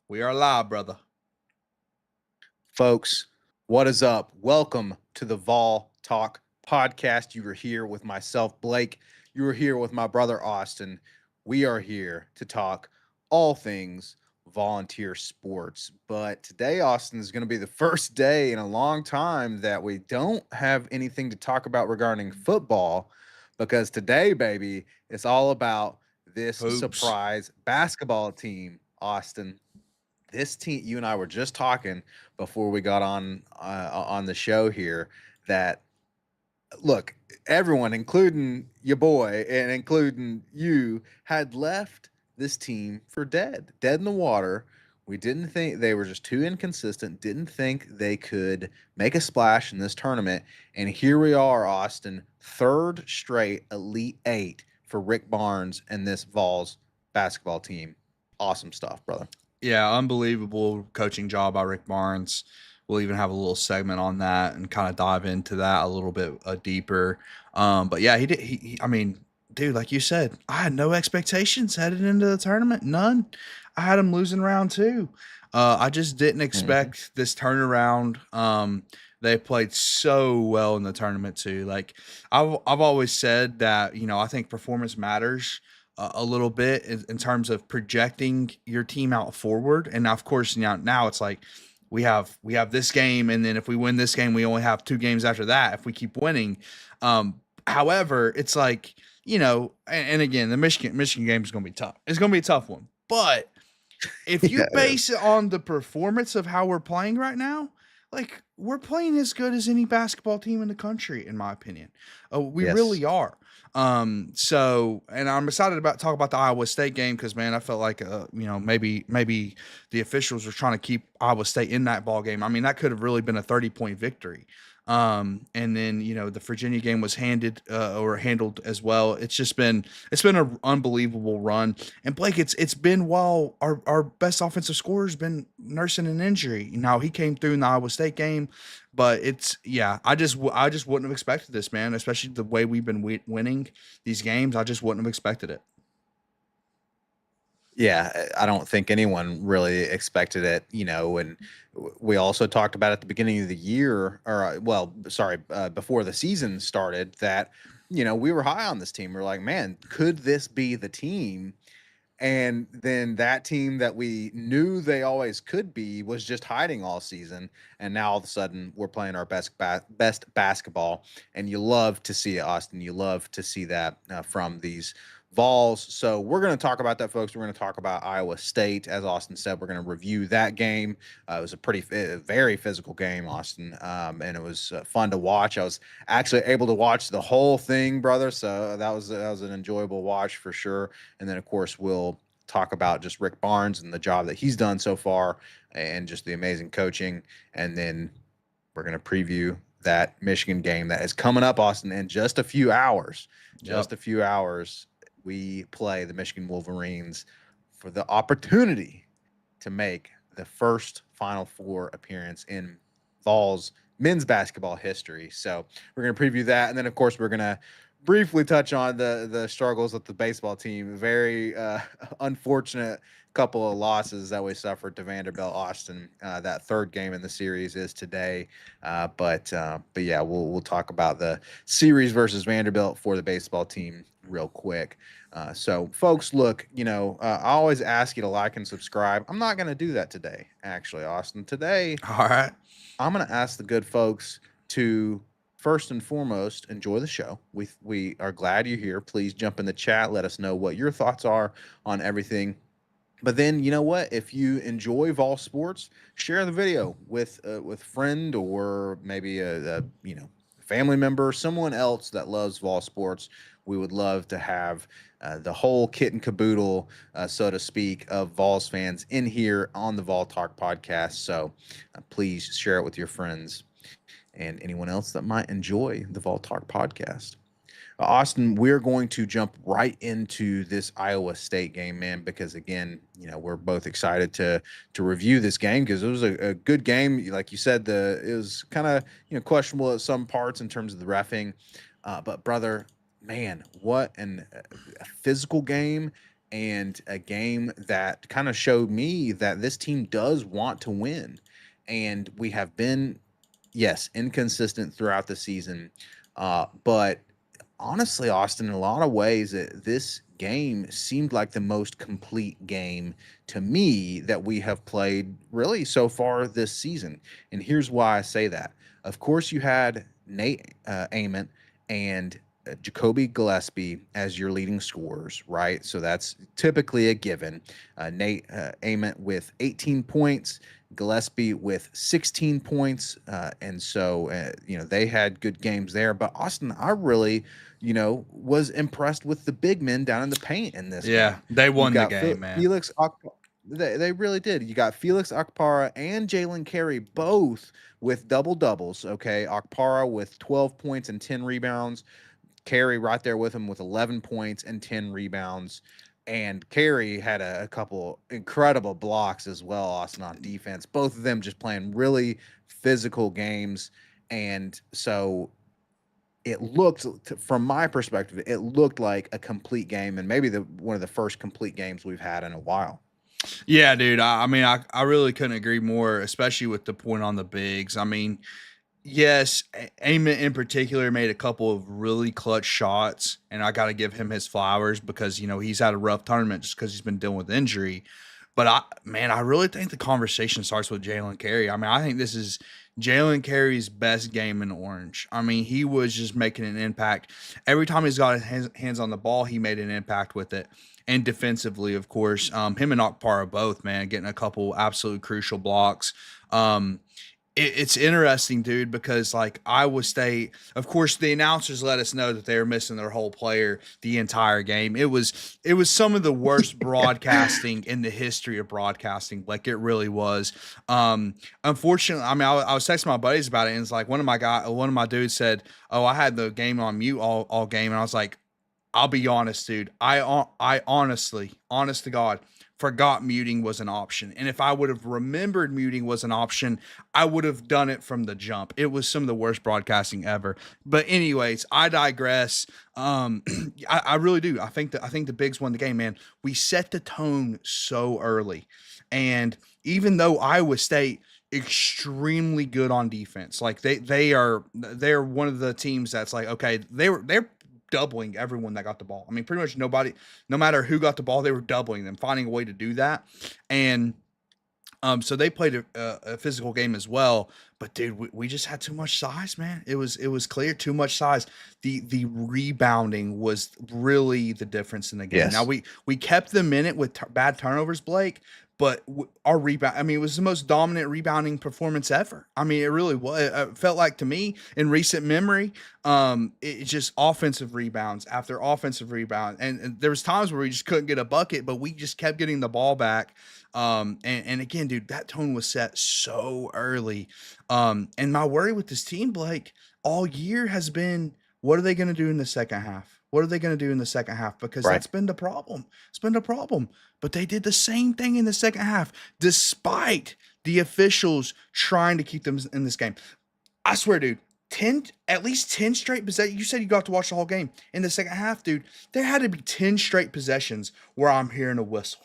We are live, brother. Folks, what is up? Welcome to the Vol Talk podcast. You are here with myself, Blake. You are here with my brother, Austin. We are here to talk all things volunteer sports. But today, Austin, is going to be the first day in a long time that we don't have anything to talk about regarding football because today, baby, it's all about this Hoops. surprise basketball team, Austin. This team, you and I were just talking before we got on the show here that look, everyone, including your boy and including you, had left this team for dead in the water. We didn't think they were just too inconsistent, didn't think they could make a splash in this tournament. And here we are, Austin, third straight Elite Eight for Rick Barnes and this Vols basketball team. Awesome stuff, brother. Yeah, unbelievable coaching job by Rick Barnes. We'll even have a little segment on that and kind of dive into that a little bit deeper. But yeah, he did. I mean, dude, like you said, I had no expectations headed into the tournament. None. I had him losing round two. I just didn't Mhm. expect this turnaround. They played so well in the tournament too. Like I've always said that I think performance matters a little bit in terms of projecting your team out forward. And of course, now it's like we have this game, and then if we win this game, we only have two games after that if we keep winning. However, it's like and again, the Michigan game is going to be tough. It's going to be a tough one, but if you Yeah, it is. base it on the performance of how we're playing right now, like we're playing as good as any basketball team in the country, in my opinion. We Yes. really are. And I'm excited about talk about the Iowa State game because man, I felt like maybe the officials were trying to keep Iowa State in that ball game. I mean, that could have really been a 30-point victory. And then the Virginia game was handled as well. It's been an unbelievable run. And Blake, it's been while our best offensive scorer has been nursing an injury. Now he came through in the Iowa State game, but I just wouldn't have expected this, man. Especially the way we've been winning these games, I just wouldn't have expected it. Yeah, I don't think anyone really expected it, and we also talked about at the beginning of the year, or well, sorry, before the season started, that we were high on this team. We're like, man, could this be the team? And then that team that we knew they always could be was just hiding all season, and now all of a sudden we're playing our best basketball, and you love to see it, Austin. You love to see that from these Vols. So we're going to talk about that, folks. We're going to talk about Iowa State, as Austin said. We're going to review that game. It was a very physical game, Austin, and it was fun to watch. I was actually able to watch the whole thing, brother. So that was an enjoyable watch for sure. And then, of course, we'll talk about just Rick Barnes and the job that he's done so far and just the amazing coaching. And then we're going to preview that Michigan game that is coming up, Austin, in just a few hours. Yep. Just a few hours, we play the Michigan Wolverines for the opportunity to make the first Final Four appearance in Vols men's basketball history. So we're going to preview that, and then of course we're going to briefly touch on the struggles with the baseball team. Very unfortunate couple of losses that we suffered to Vanderbilt, Austin. That third game in the series is today, but yeah, we'll talk about the series versus Vanderbilt for the baseball team real quick. So, folks, look, I always ask you to like and subscribe. I'm not going to do that today, actually, Austin. Today, All right. I'm going to ask the good folks to first and foremost enjoy the show. We are glad you're here. Please jump in the chat. Let us know what your thoughts are on everything. But then you know what? If you enjoy Vol Sports, share the video with friend or maybe a family member, someone else that loves Vol Sports. We would love to have the whole kit and caboodle, so to speak, of Vols fans in here on the Vol Talk podcast. So please share it with your friends and anyone else that might enjoy the Vol Talk podcast. Austin, we're going to jump right into this Iowa State game, man, because again, we're both excited to review this game because it was a good game. Like you said, it was kind of questionable at some parts in terms of the refing, but brother, man, what a physical game and a game that kind of showed me that this team does want to win. And we have been, yes, inconsistent throughout the season. But honestly, Austin, in a lot of ways, this game seemed like the most complete game to me that we have played really so far this season. And here's why I say that. Of course, you had Nate Ament and Jacoby Gillespie as your leading scorers, right? So that's typically a given. Nate Ament with 18 points, Gillespie with 16 points. And so, they had good games there. But Austin, I really, was impressed with the big men down in the paint in this Yeah, game. they You've won the got game, man. Felix they really did. You got Felix Akpara and Jalen Carey both with double doubles. Okay. Akpara with 12 points and 10 rebounds. Carey right there with him with 11 points and 10 rebounds. And Carey had a couple incredible blocks as well, Austin, on defense. Both of them just playing really physical games. And so it looked, from my perspective, it looked like a complete game, and maybe the one of the first complete games we've had in a while. Yeah, dude. I mean, I really couldn't agree more, especially with the point on the bigs. I mean, yes, Amen in particular made a couple of really clutch shots, and I got to give him his flowers because he's had a rough tournament just because he's been dealing with injury. But I really think the conversation starts with Jalen Carey. I mean, I think this is Jalen Carey's best game in Orange. I mean, he was just making an impact every time he's got his hands on the ball. He made an impact with it, and defensively, of course, him and Akpara both, man, getting a couple absolute crucial blocks. Um, it's interesting, dude, because like Iowa State, of course, the announcers let us know that they were missing their whole player the entire game. It was some of the worst broadcasting in the history of broadcasting. Like it really was. Unfortunately, I mean, I was texting my buddies about it, and it's like one of my dudes said, "Oh, I had the game on mute all game," and I was like, I'll be honest, dude. I honestly, honest to God, forgot muting was an option. And if I would have remembered muting was an option, I would have done it from the jump. It was some of the worst broadcasting ever. But anyways, I digress. I really do. I think the Bigs won the game, man. We set the tone so early. And even though Iowa State extremely good on defense. Like they're one of the teams that's like, okay, they're doubling everyone that got the ball. I mean, pretty much nobody, no matter who got the ball, they were doubling them, finding a way to do that. And so they played a physical game as well. But dude, we just had too much size, man. It was clear too much size. The rebounding was really the difference in the game. Now Yes. we kept them in it with bad turnovers, Blake. But our rebound, I mean, it was the most dominant rebounding performance ever. I mean, it really was. It felt like to me in recent memory, it's just offensive rebounds after offensive rebound, and there was times where we just couldn't get a bucket, but we just kept getting the ball back. And again, dude, that tone was set so early. And my worry with this team, Blake, all year has been, what are they going to do in the second half? What are they going to do in the second half? Because Right. that's been the problem. It's been the problem. But they did the same thing in the second half, despite the officials trying to keep them in this game. I swear, dude, at least 10 straight possessions. You said you got to watch the whole game. In the second half, dude, there had to be 10 straight possessions where I'm hearing a whistle,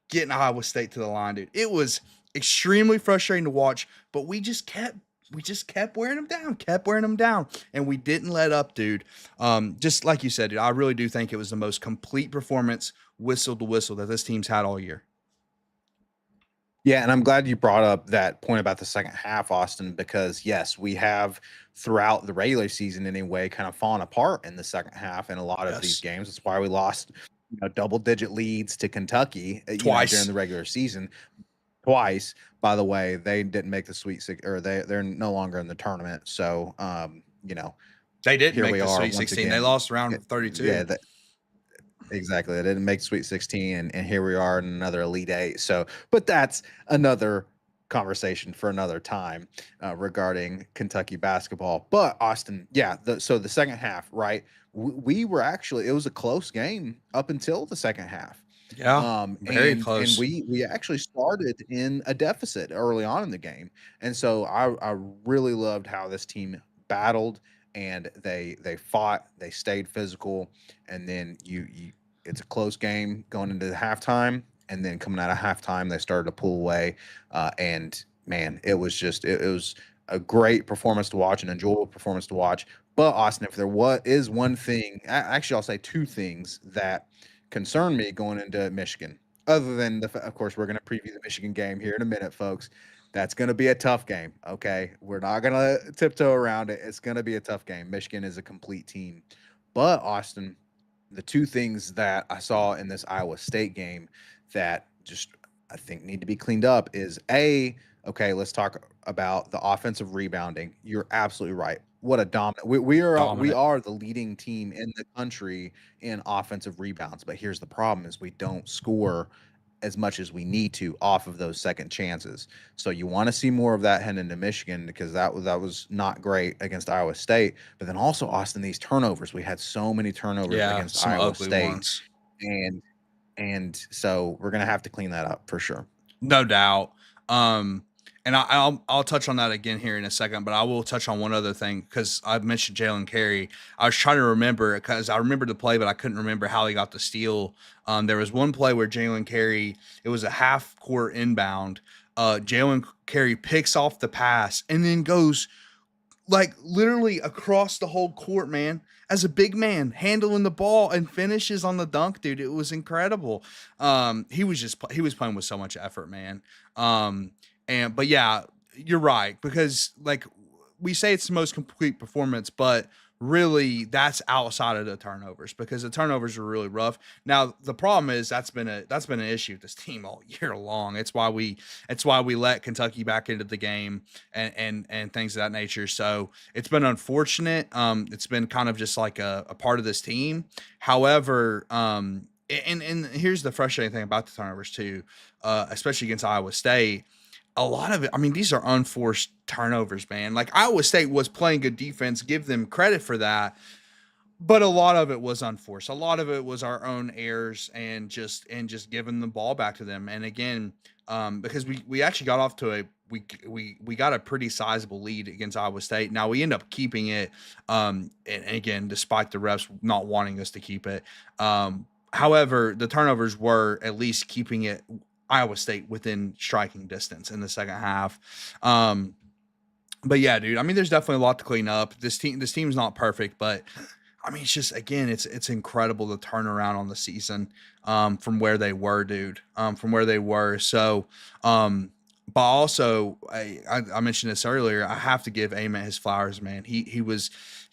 getting Iowa State to the line, dude. It was extremely frustrating to watch, but we just kept wearing them down, and we didn't let up, dude. Just like you said, dude, I really do think it was the most complete performance, whistle to whistle, that this team's had all year. Yeah, and I'm glad you brought up that point about the second half, Austin, because yes, we have throughout the regular season anyway kind of fallen apart in the second half in a lot of these Yes, games. That's why we lost, double digit leads to Kentucky, during twice. the regular season twice. By the way, they didn't make the Sweet Six, or they're no longer in the tournament. So, They didn't here make we the are Sweet once 16. They again. lost Yeah, round 32. yeah, exactly. They didn't make Sweet 16, and here we are in another Elite Eight. So, but that's another conversation for another time regarding Kentucky basketball. But Austin, yeah. So the second half, right? We were actually, it was a close game up until the second half. Yeah, very And close. we actually started in a deficit early on in the game, and so I really loved how this team battled, and they fought, they stayed physical, and then it's a close game going into the halftime, and then coming out of halftime, they started to pull away. And man, it was a great performance to watch, an enjoyable performance to watch. But Austin, if there is one thing, actually, I'll say two things that concern me going into Michigan. Other than of course, we're going to preview the Michigan game here in a minute, folks. That's going to be a tough game. Okay, we're not going to tiptoe around it. It's going to be a tough game. Michigan is a complete team, but Austin, the two things that I saw in this Iowa State game that just I think need to be cleaned up is okay, let's talk about the offensive rebounding. You're absolutely right. What a dominant we Dominant. are the leading team in the country in offensive rebounds, but here's the problem is we don't score as much as we need to off of those second chances. So you want to see more of that heading into Michigan because that was not great against Iowa State. But then also Austin, these turnovers. We had so many turnovers Yeah, against some Iowa ugly State, ones. and so we're gonna have to clean that up for sure. No doubt. Um, and I'll touch on that again here in a second, but I will touch on one other thing because I've mentioned Jalen Carey. I was trying to remember because I remembered the play, but I couldn't remember how he got the steal. There was one play where Jalen Carey, it was a half court inbound. Jalen Carey picks off the pass and then goes like literally across the whole court, man, as a big man handling the ball and finishes on the dunk, dude. It was incredible. He was playing with so much effort, man. But yeah, you're right because like we say it's the most complete performance, but really that's outside of the turnovers because the turnovers are really rough. Now the problem is that's been an issue with this team all year long. It's why we let Kentucky back into the game and things of that nature. So it's been unfortunate. It's been kind of just like a part of this team. However, and here's the frustrating thing about the turnovers too, especially against Iowa State. A lot of it, I mean, these are unforced turnovers, man. Like Iowa State was playing good defense, give them credit for that, but a lot of it was unforced. A lot of it was our own errors and just giving the ball back to them. And again, because we actually got off to we got a pretty sizable lead against Iowa State. Now we end up keeping it, and again, despite the refs not wanting us to keep it. However, the turnovers were at least keeping it Iowa State within striking distance in the second half. But yeah, dude, I mean, there's definitely a lot to clean up. This team's not perfect, but I mean, it's just again, it's incredible the turnaround on the season from where they were, dude. From where they were. So, but also I mentioned this earlier. I have to give Ament his flowers, man. He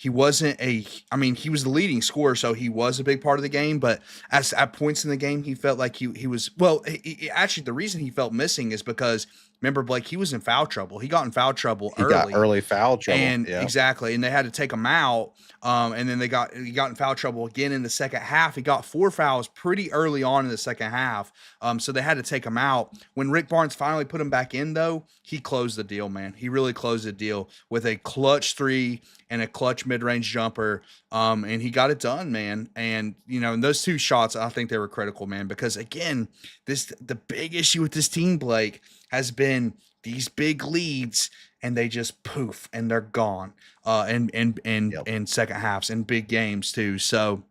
wasn't a I mean, he was the leading scorer, so he was a big part of the game. But at points in the game, he felt like he was well. Actually, the reason he felt missing is because remember Blake, he was in foul trouble. He got in foul trouble He got early. early foul trouble. And Yeah. exactly, and they had to take him out. And then he got in foul trouble again in the second half. He got 4 fouls pretty early on in the second half. So they had to take him out. When Rick Barnes finally put him back in, though, he closed the deal, man. He really closed the deal with a clutch 3 and a clutch mid-range jumper. And he got it done, man. And in those 2 shots, I think they were critical, man, because again, the big issue with this team, Blake, has been these big leads and they just poof and they're gone Yep. and second halves and big games too. So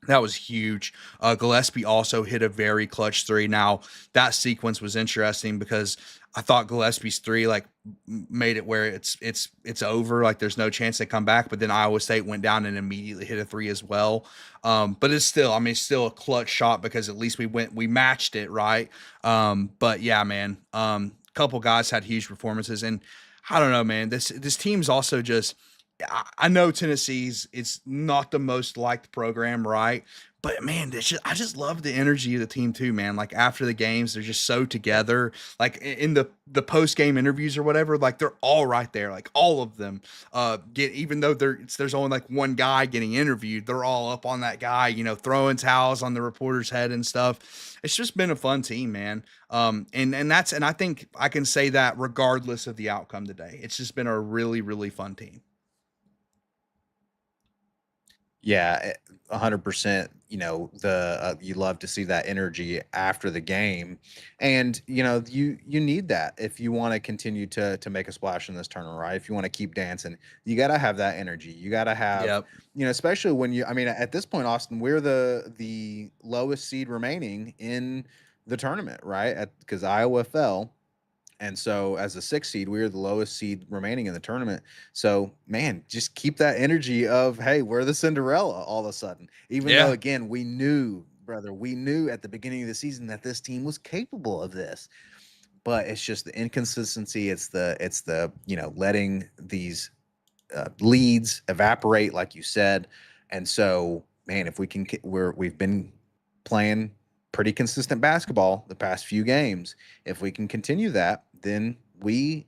that was huge. Gillespie also hit a very clutch 3. Now that sequence was interesting because I thought Gillespie's 3 like made it where it's over, like there's no chance they come back. But then Iowa State went down and immediately hit a 3 as well. But it's still, I mean, it's still a clutch shot because at least we matched it right. But yeah, man. Couple guys had huge performances, and I don't know, man. This team's also just. I know Tennessee's it's not the most liked program, right? But man, I just love the energy of the team too, man. Like after the games, they're just so together. Like in the post game interviews or whatever, like they're all right there. Like all of them get even though there's only like one guy getting interviewed, they're all up on that guy, throwing towels on the reporter's head and stuff. It's just been a fun team, man. And I think I can say that regardless of the outcome today. It's just been a really, really fun team. Yeah, 100%. You love to see that energy after the game, and you need that if you want to continue to make a splash in this tournament, right? If you want to keep dancing, you got to have that energy. You got to have, Yep. especially when I mean, at this point, Austin, we're the lowest seed remaining in the tournament, right? Because Iowa fell. And so, as a 6 seed, we are the lowest seed remaining in the tournament. So, man, just keep that energy of, hey, we're the Cinderella all of a sudden. Even though, Yeah. again, we knew, brother, we knew at the beginning of the season that this team was capable of this. But it's just the inconsistency. It's the letting these leads evaporate, like you said. And so, man, if we can, we've been playing pretty consistent basketball the past few games. If we can continue that, then we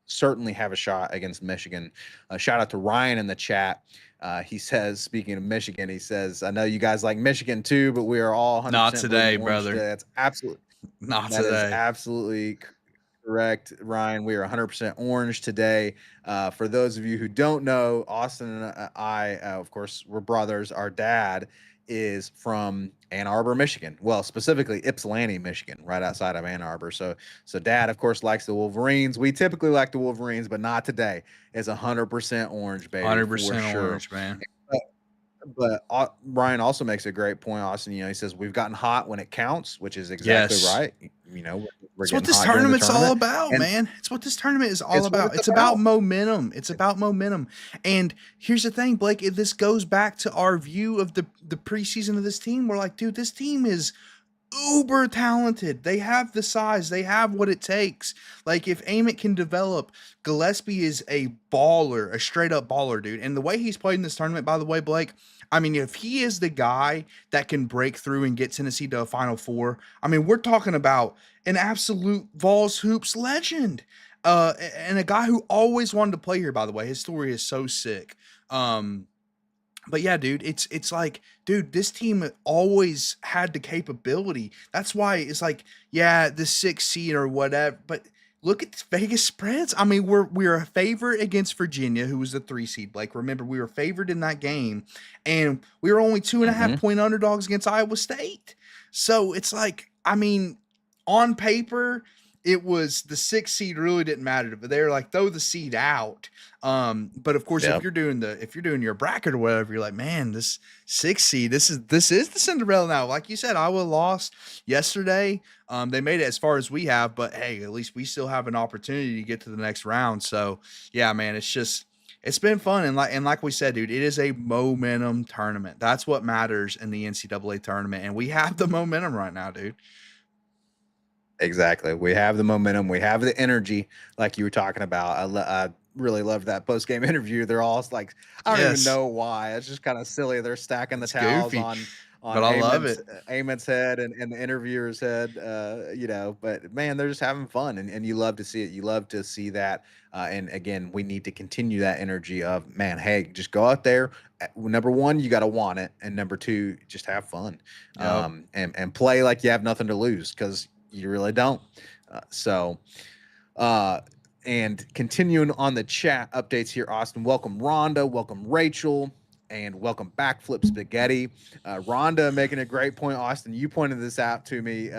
certainly have a shot against Michigan. Shout out to Ryan in the chat. He says, speaking of Michigan, he says, I know you guys like Michigan too, but we are all Not 100% bleeding today, orange brother. today. Not That is today. absolutely correct, Ryan. We are 100% orange today. For those of you who don't know, Austin and I, of course, we're brothers. Our dad is from Ann Arbor, Michigan. Well, specifically Ypsilanti, Michigan, right outside of Ann Arbor. So Dad, of course, likes the Wolverines. We typically like the Wolverines, but not today. It's 100% orange, baby, for 100% sure. orange, man. But Ryan also makes a great point, Austin. He says we've gotten hot when it counts, which is exactly Yes. right. We're It's what getting this hot during the tournament's all tournament, about, and man. It's what this tournament is all it's what about. it's It's about about. momentum. It's about momentum. And here's the thing, Blake, this goes back to our view of the preseason of this team. We're like, dude, this team is uber talented. They have the size. They have what it takes. Like if Ament can develop, Gillespie is a baller, a straight up baller, dude. And the way he's played in this tournament, by the way, Blake, I mean, if he is the guy that can break through and get Tennessee to a Final Four, I mean, we're talking about an absolute Vols hoops legend. And a guy who always wanted to play here, by the way. His story is so sick. Um, but yeah, dude, it's like, dude, this team always had the capability. That's why it's like, yeah, the 6 seed or whatever. But look at the Vegas spreads. I mean, we're a favorite against Virginia, who was the 3 seed. Like, remember, we were favored in that game, and we were only 2.5 Hmm. point underdogs against Iowa State. So it's like, I mean, on paper, it was the 6 seed really didn't matter, but they were like, throw the seed out. But of course, Yeah, if you're doing your bracket or whatever, you're like, man, this 6 seed, this is the Cinderella now. Like you said, Iowa lost yesterday. They made it as far as we have, but hey, at least we still have an opportunity to get to the next round. So yeah, man, it's been fun. And like we said, dude, it is a momentum tournament. That's what matters in the NCAA tournament. And we have the momentum right now, dude. exactly. We have the momentum. We have the energy, like you were talking about. I really loved that post game interview. They're all like, I don't even Yes, know why. It's just kind of silly. They're stacking the it's towels goofy, on but I love it. Amon's head and the interviewer's head. But man, they're just having fun, and you love to see it. You love to see that. And again, we need to continue that energy of, man, hey, just go out there. Number one, you got to want it, and number two, just have fun, Yep. and play like you have nothing to lose, because you really don't. Uh, so, uh, and continuing on the chat updates here, Austin. Welcome, Rhonda. Welcome, Rachel. And welcome, Backflip Spaghetti. Rhonda making a great point. Austin, you pointed this out to me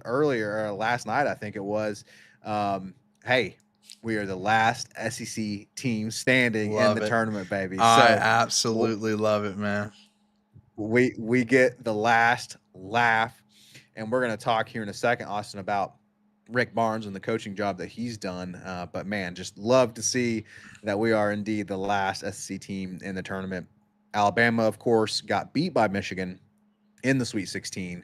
earlier, last night, I think it was. Hey, we are the last SEC team standing in the Love it. tournament, baby. I So absolutely love it, man. we get the last laugh, and we're going to talk here in a second, Austin, about Rick Barnes and the coaching job that he's done. But man, just love to see that we are indeed the last SEC team in the tournament. Alabama, of course, got beat by Michigan in the Sweet 16.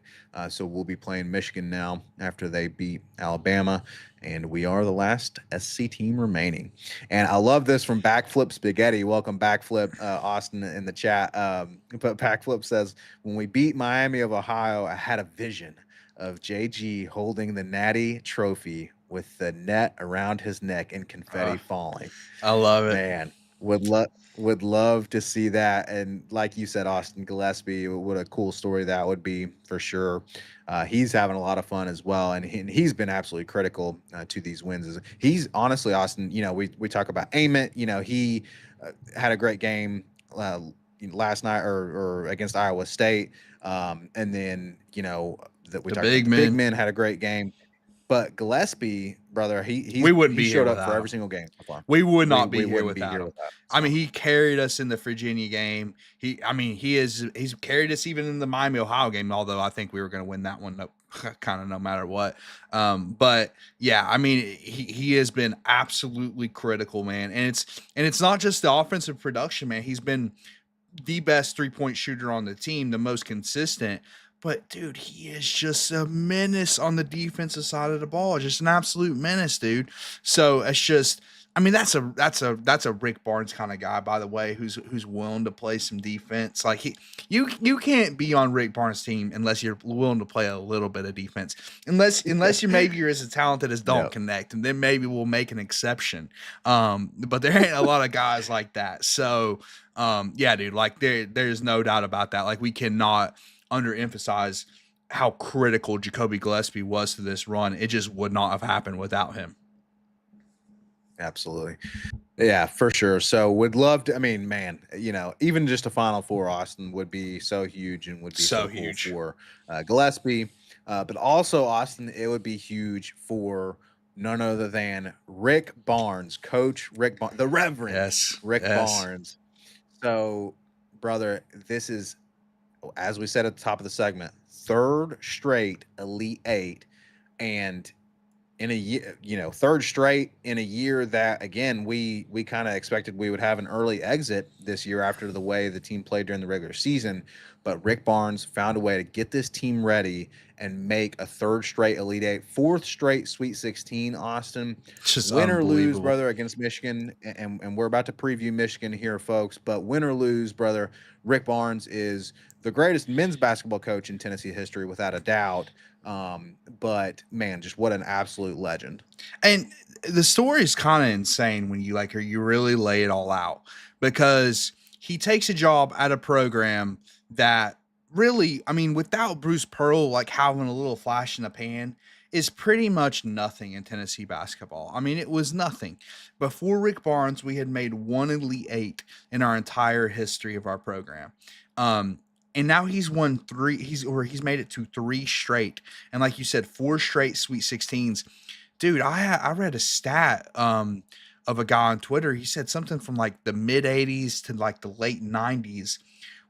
So we'll be playing Michigan now after they beat Alabama. And we are the last SC team remaining. And I love this from Backflip Spaghetti. Welcome, Backflip, Austin, in the chat. But Backflip says, when we beat Miami of Ohio, I had a vision of JG holding the Natty trophy with the net around his neck and confetti Uh, falling. I love it. Man, would love to see that. And like you said, Austin Gillespie, what a cool story that would be for sure. He's having a lot of fun as well, and he's been absolutely critical to these wins. He's honestly, Austin. We talk about Ament. He had a great game last night or against Iowa State. And then, that we The talked about big the big men. men had a great game. But Gillespie, brother, We wouldn't he be here showed up for without every him. single game so far. We would We not be we here wouldn't be without here him. without him. I So mean, he carried us in the Virginia game. He's carried us even in the Miami Ohio game. Although I think we were going to win that one, kind of no matter what. But yeah, I mean, he has been absolutely critical, man. And it's not just the offensive production, man. He's been the best 3-point shooter on the team, the most consistent. But dude, he is just a menace on the defensive side of the ball. Just an absolute menace, dude. So it's just, I mean, that's a Rick Barnes kind of guy, by the way, who's willing to play some defense. Like you can't be on Rick Barnes' team unless you're willing to play a little bit of defense. Unless you're as talented as Don't yeah, Connect, and then maybe we'll make an exception. But there ain't a lot of guys like that. So yeah, dude, like there's no doubt about that. Like we cannot underemphasize how critical Jacoby Gillespie was to this run. It just would not have happened without him. absolutely. Yeah, for sure. So would love to. I mean, man, even just a Final Four, Austin would be so huge and would be So so cool huge. for Gillespie. But also, Austin, it would be huge for none other than Rick Barnes, Coach Rick Barnes, the Reverend Yes. Rick Yes. Barnes. So, brother, this is, as we said at the top of the segment, third straight Elite Eight, and in a year, third straight in a year that, again, we kind of expected we would have an early exit this year after the way the team played during the regular season. But Rick Barnes found a way to get this team ready and make a third straight Elite Eight, fourth straight Sweet 16, Austin. It's just Win or lose, unbelievable. brother, against Michigan. And we're about to preview Michigan here, folks. But win or lose, brother, Rick Barnes is the greatest men's basketball coach in Tennessee history, without a doubt. But man, just what an absolute legend. And the story is kind of insane when you really lay it all out, because he takes a job at a program that really, I mean, without Bruce Pearl, like having a little flash in the pan, is pretty much nothing in Tennessee basketball. I mean, it was nothing. Before Rick Barnes, we had made one Elite Eight in our entire history of our program. Um, and now he's won three, he's made it to three straight. And like you said, four straight Sweet 16s. Dude, I read a stat of a guy on Twitter. He said something from like the mid 80s to like the late 90s.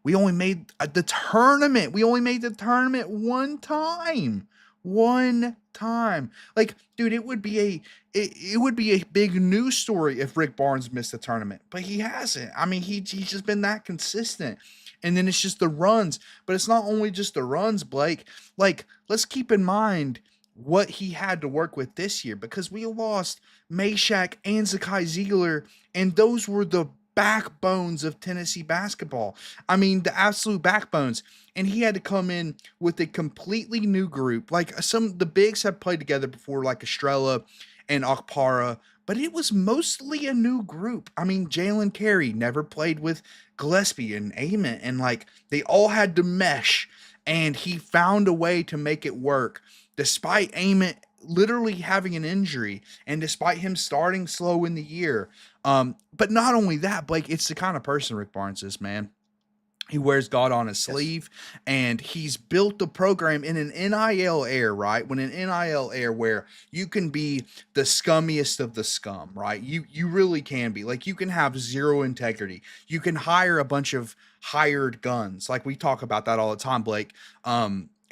We only made the tournament. We only made the tournament one time. One time. Like, dude, it would be a big news story if Rick Barnes missed the tournament, but he hasn't. I mean, he's just been that consistent. And then it's just the runs, but it's not only just the runs, Blake. Like, let's keep in mind what he had to work with this year, because we lost Meshack and Zakai Ziegler, and those were the backbones of Tennessee basketball. I mean, the absolute backbones. And he had to come in with a completely new group. Like the bigs have played together before, like Estrella and Okpara, but it was mostly a new group. I mean, Jalen Carey never played with Gillespie and Ament, and like they all had to mesh, and he found a way to make it work despite Ament literally having an injury and despite him starting slow in the year. But not only that, Blake, it's the kind of person Rick Barnes is, man. He wears God on his Yes. sleeve, and he's built the program in an NIL era, right? When an NIL era where you can be the scummiest of the scum, right? You really can be. Like, you can have zero integrity. You can hire a bunch of hired guns. Like, we talk about that all the time, Blake.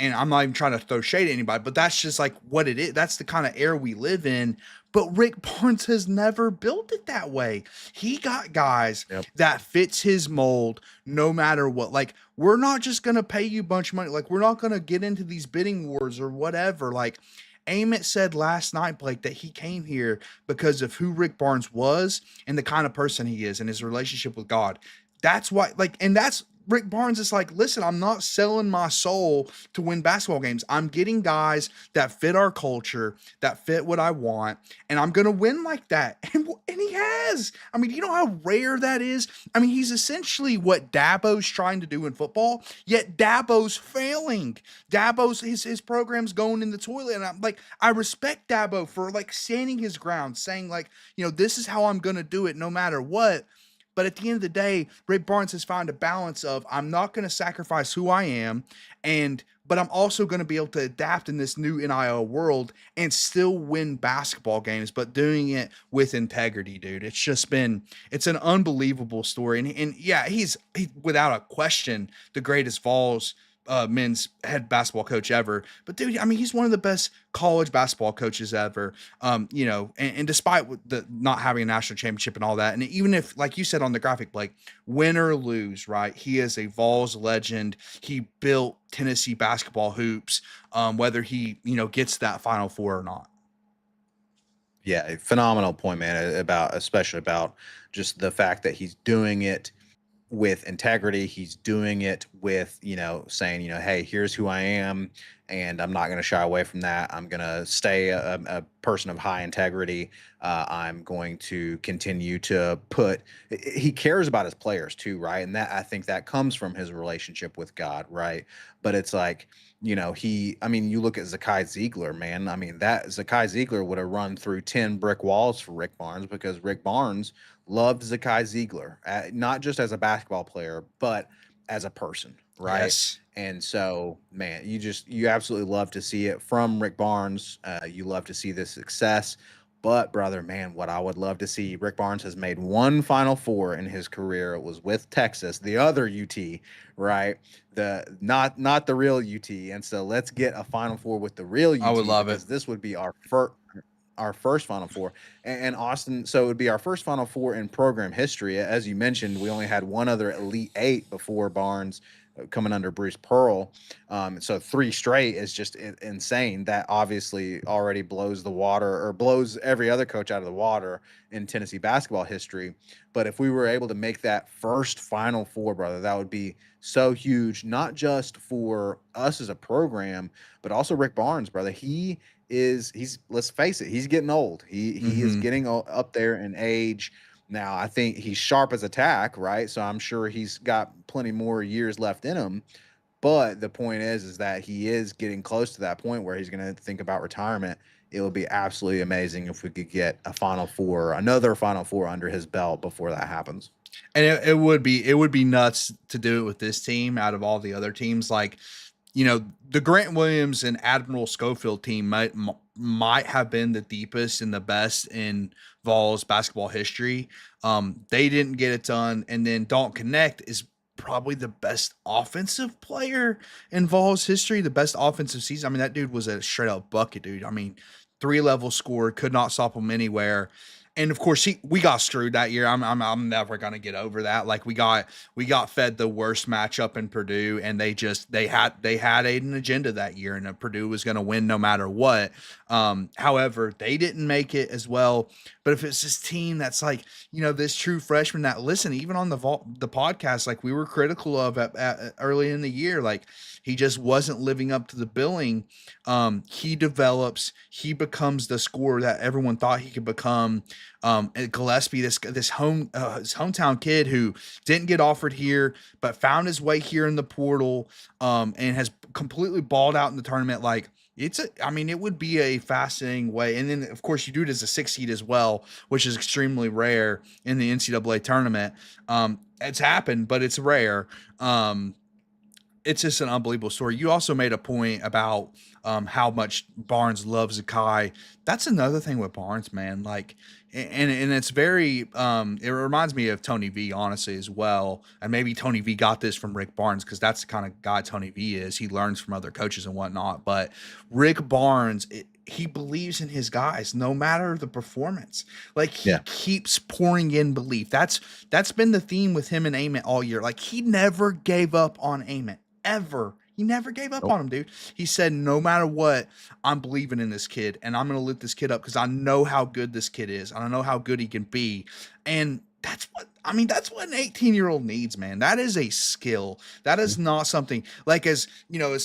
And I'm not even trying to throw shade at anybody, but that's just like what it is. That's the kind of era we live in. But Rick Barnes has never built it that way. He got guys Yep. that fits his mold no matter what. Like, we're not just going to pay you a bunch of money. Like, we're not going to get into these bidding wars or whatever. Like, Ament said last night, Blake, that he came here because of who Rick Barnes was and the kind of person he is and his relationship with God. That's why, like, and that's Rick Barnes is like, listen, I'm not selling my soul to win basketball games. I'm getting guys that fit our culture, that fit what I want, and I'm going to win like that. And he has. I mean, you know how rare that is? I mean, he's essentially what Dabo's trying to do in football, yet Dabo's failing. Dabo's, his program's going in the toilet. And I'm like, I respect Dabo for like standing his ground, saying like, this is how I'm going to do it no matter what. But at the end of the day, Rick Barnes has found a balance of I'm not going to sacrifice who I am, and but I'm also going to be able to adapt in this new NIL world and still win basketball games, but doing it with integrity, dude. It's an unbelievable story. And yeah, he without a question the greatest Vols men's head basketball coach ever. But dude, I mean, he's one of the best college basketball coaches ever. And despite the not having a national championship and all that, and even if, like you said on the graphic, Blake, win or lose, right? He is a Vols legend. He built Tennessee basketball hoops, whether he gets that Final Four or not. Yeah, phenomenal point, man, about especially about just the fact that he's doing it with integrity. He's doing it with, saying, hey, here's who I am, and I'm not going to shy away from that. I'm going to stay a person of high integrity. I'm going to continue to he cares about his players too, right? And that, I think that comes from his relationship with God, right? But it's like, I mean, you look at Zakai Ziegler, man. I mean, that Zakai Ziegler would have run through 10 brick walls for Rick Barnes, because Rick Barnes loved Zakai Ziegler, not just as a basketball player, but as a person, right? Yes. And so, man, you absolutely love to see it from Rick Barnes. You love to see this success. But brother, man, what I would love to see, Rick Barnes has made one Final Four in his career. It was with Texas, the other UT, right? The not the real UT. And so let's get a Final Four with the real I would UT, love it. because this would be our first Final Four. And Austin, so it would be our first Final Four in program history. As you mentioned, we only had one other Elite Eight before Barnes, coming under Bruce Pearl. So 3 straight is just insane. That obviously already blows the water, or blows every other coach out of the water in Tennessee basketball history. But if we were able to make that first Final Four, brother, that would be so huge, not just for us as a program, but also Rick Barnes, brother. He's let's face it, he's getting old. He is Hmm. getting up there in age. Now, I think he's sharp as a tack, right? So I'm sure he's got plenty more years left in him. But the point is that he is getting close to that point where he's going to think about retirement. It would be absolutely amazing if we could get another Final Four under his belt before that happens. And it would be nuts to do it with this team out of all the other teams. Like, the Grant Williams and Admiral Schofield team might have been the deepest and the best in Vols basketball history. They didn't get it done, and then Dalton Connect is probably the best offensive player in Vols history, the best offensive season. I mean, that dude was a straight up bucket, dude. I mean, 3 level scorer, could not stop him anywhere. And of course, we got screwed that year. I'm never gonna get over that. Like we got fed the worst matchup in Purdue, and they had an agenda that year, and Purdue was gonna win no matter what. However, they didn't make it as well. But if it's this team that's like this true freshman that, listen, even on the podcast, like we were critical of at early in the year, like he just wasn't living up to the billing. He develops, he becomes the scorer that everyone thought he could become. And Gillespie, his hometown kid who didn't get offered here, but found his way here in the portal, and has completely balled out in the tournament. Like I mean, it would be a fascinating way. And then of course you do it as a 6 seed as well, which is extremely rare in the NCAA tournament. It's happened, but it's rare. It's just an unbelievable story. You also made a point about how much Barnes loves Zakai. That's another thing with Barnes, man. Like, and it's very. It reminds me of Tony V, honestly, as well. And maybe Tony V got this from Rick Barnes, because that's the kind of guy Tony V is. He learns from other coaches and whatnot. But Rick Barnes, he believes in his guys no matter the performance. Like he Yeah. keeps pouring in belief. That's been the theme with him and Ament all year. Like he never gave up on Ament ever. He never gave up Nope. on him, dude. He said, no matter what, I'm believing in this kid, and I'm going to lift this kid up because I know how good this kid is. And I know how good he can be. And that's what an 18-year-old needs, man. That is a skill. That is not something like, as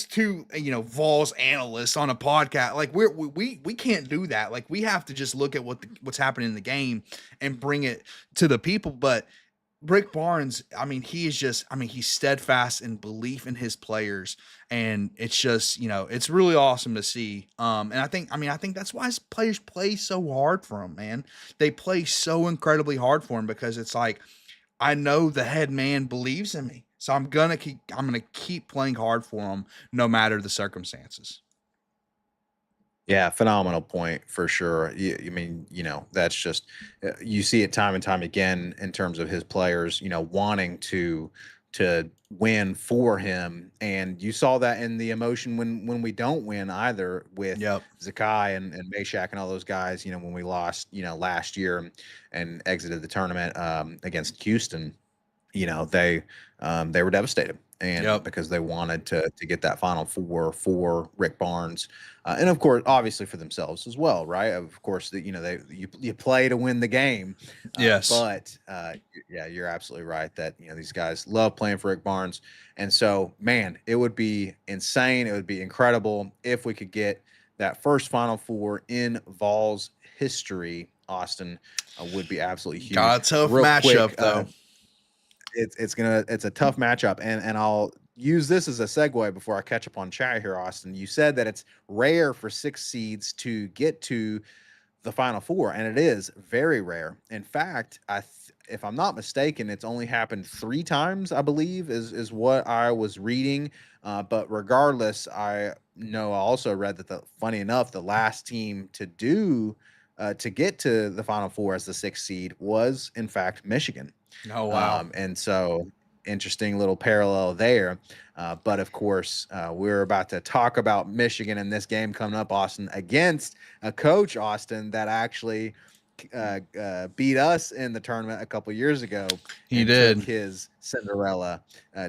two, Vols analysts on a podcast. Like we can't do that. Like we have to just look at what's happening in the game and bring it to the people. But Rick Barnes, I mean, he's steadfast in belief in his players, and it's just, it's really awesome to see. And I think that's why his players play so hard for him, man. They play so incredibly hard for him, because it's like, I know the head man believes in me. So I'm gonna keep playing hard for him no matter the circumstances. Yeah, phenomenal point for sure. I mean, that's just you see it time and time again in terms of his players, wanting to win for him, and you saw that in the emotion when we don't win either with Yep. Zakai and Meshack and all those guys. When we lost, last year and exited the tournament against Houston. They were devastated, and Yep. because they wanted to get that Final Four for Rick Barnes, and of course, obviously for themselves as well, right? Of course, that you play to win the game, Yes. but yeah, you're absolutely right that these guys love playing for Rick Barnes, and so man, it would be insane, it would be incredible if we could get that first Final Four in Vols history. Austin would be absolutely huge. Got a tough Real quick, matchup though. it's a tough matchup, and I'll use this as a segue before I catch up on chat here, Austin. You said that it's rare for six seeds to get to the Final Four, and it is very rare. In fact, if I'm not mistaken, it's only happened 3 times, I believe, is what I was reading. But regardless, I also read that funny enough, the last team to get to the Final Four as the sixth seed was in fact Michigan. Oh wow. And so interesting little parallel there. But of course, we're about to talk about Michigan in this game coming up, Austin, against a coach, Austin, that actually beat us in the tournament a couple years ago He and took did. his Cinderella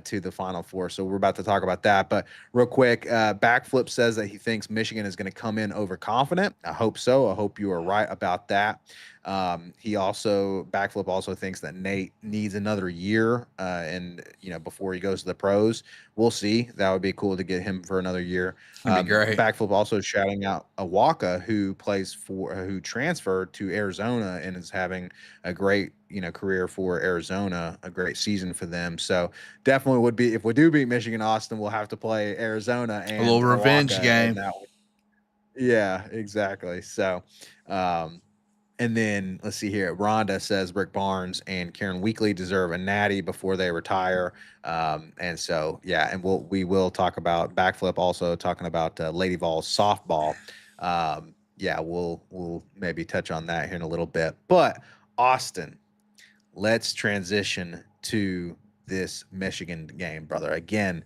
to the Final Four. So we're about to talk about that. But real quick, Backflip says that he thinks Michigan is going to come in overconfident. I hope so. I hope you are right about that. Backflip also thinks that Nate needs another year, and before he goes to the pros. We'll see. That would be cool to get him for another year. That'd be great. Backflip also shouting out Awaka, who transferred to Arizona and is having a great career for Arizona, a great season for them. So definitely would be, if we do beat Michigan, Austin, we'll have to play Arizona A little and revenge Awaka in game. that one. Yeah, exactly. So, um, and then let's see here. Rhonda says Rick Barnes and Karen Weekly deserve a natty before they retire. And so, yeah, and we will talk about Backflip, also talking about Lady Vols softball. Yeah, we'll maybe touch on that here in a little bit. But Austin, let's transition to this Michigan game, brother. Again,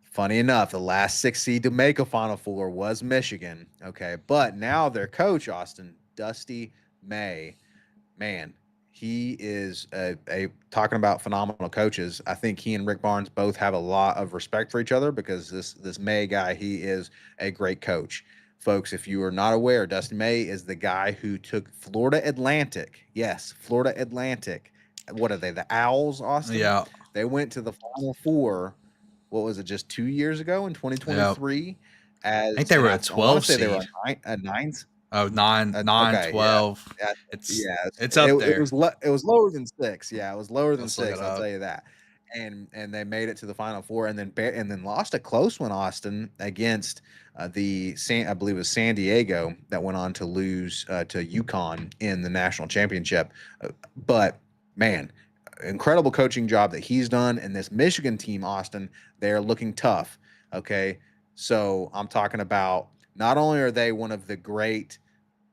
funny enough, the last six seed to make a Final Four was Michigan. Okay, but now their coach, Austin Dusty May, man, he is a talking about phenomenal coaches. I think he and Rick Barnes both have a lot of respect for each other because this May guy, he is a great coach. Folks, if you are not aware, Dusty May is the guy who took Florida Atlantic. Yes, Florida Atlantic. What are they? The Owls, Austin? Yeah. They went to the Final Four. What was it? Just 2 years ago in Yeah. 2023. I think As they and were a I want to 12 say they were seed. a nine. Oh, nine, nine, Okay, yeah, 12. yeah, It's yeah. it's It, up it there. was it was lower than six. Yeah, it was lower than Let's look it six. I'll tell up. you that. And they made it to the Final Four, and then lost a close one, Austin, against I believe it was San Diego, that went on to lose to UConn in the national championship. But man, incredible coaching job that he's done, and this Michigan team, Austin, they're looking tough. Okay, so I'm talking about, not only are they one of the great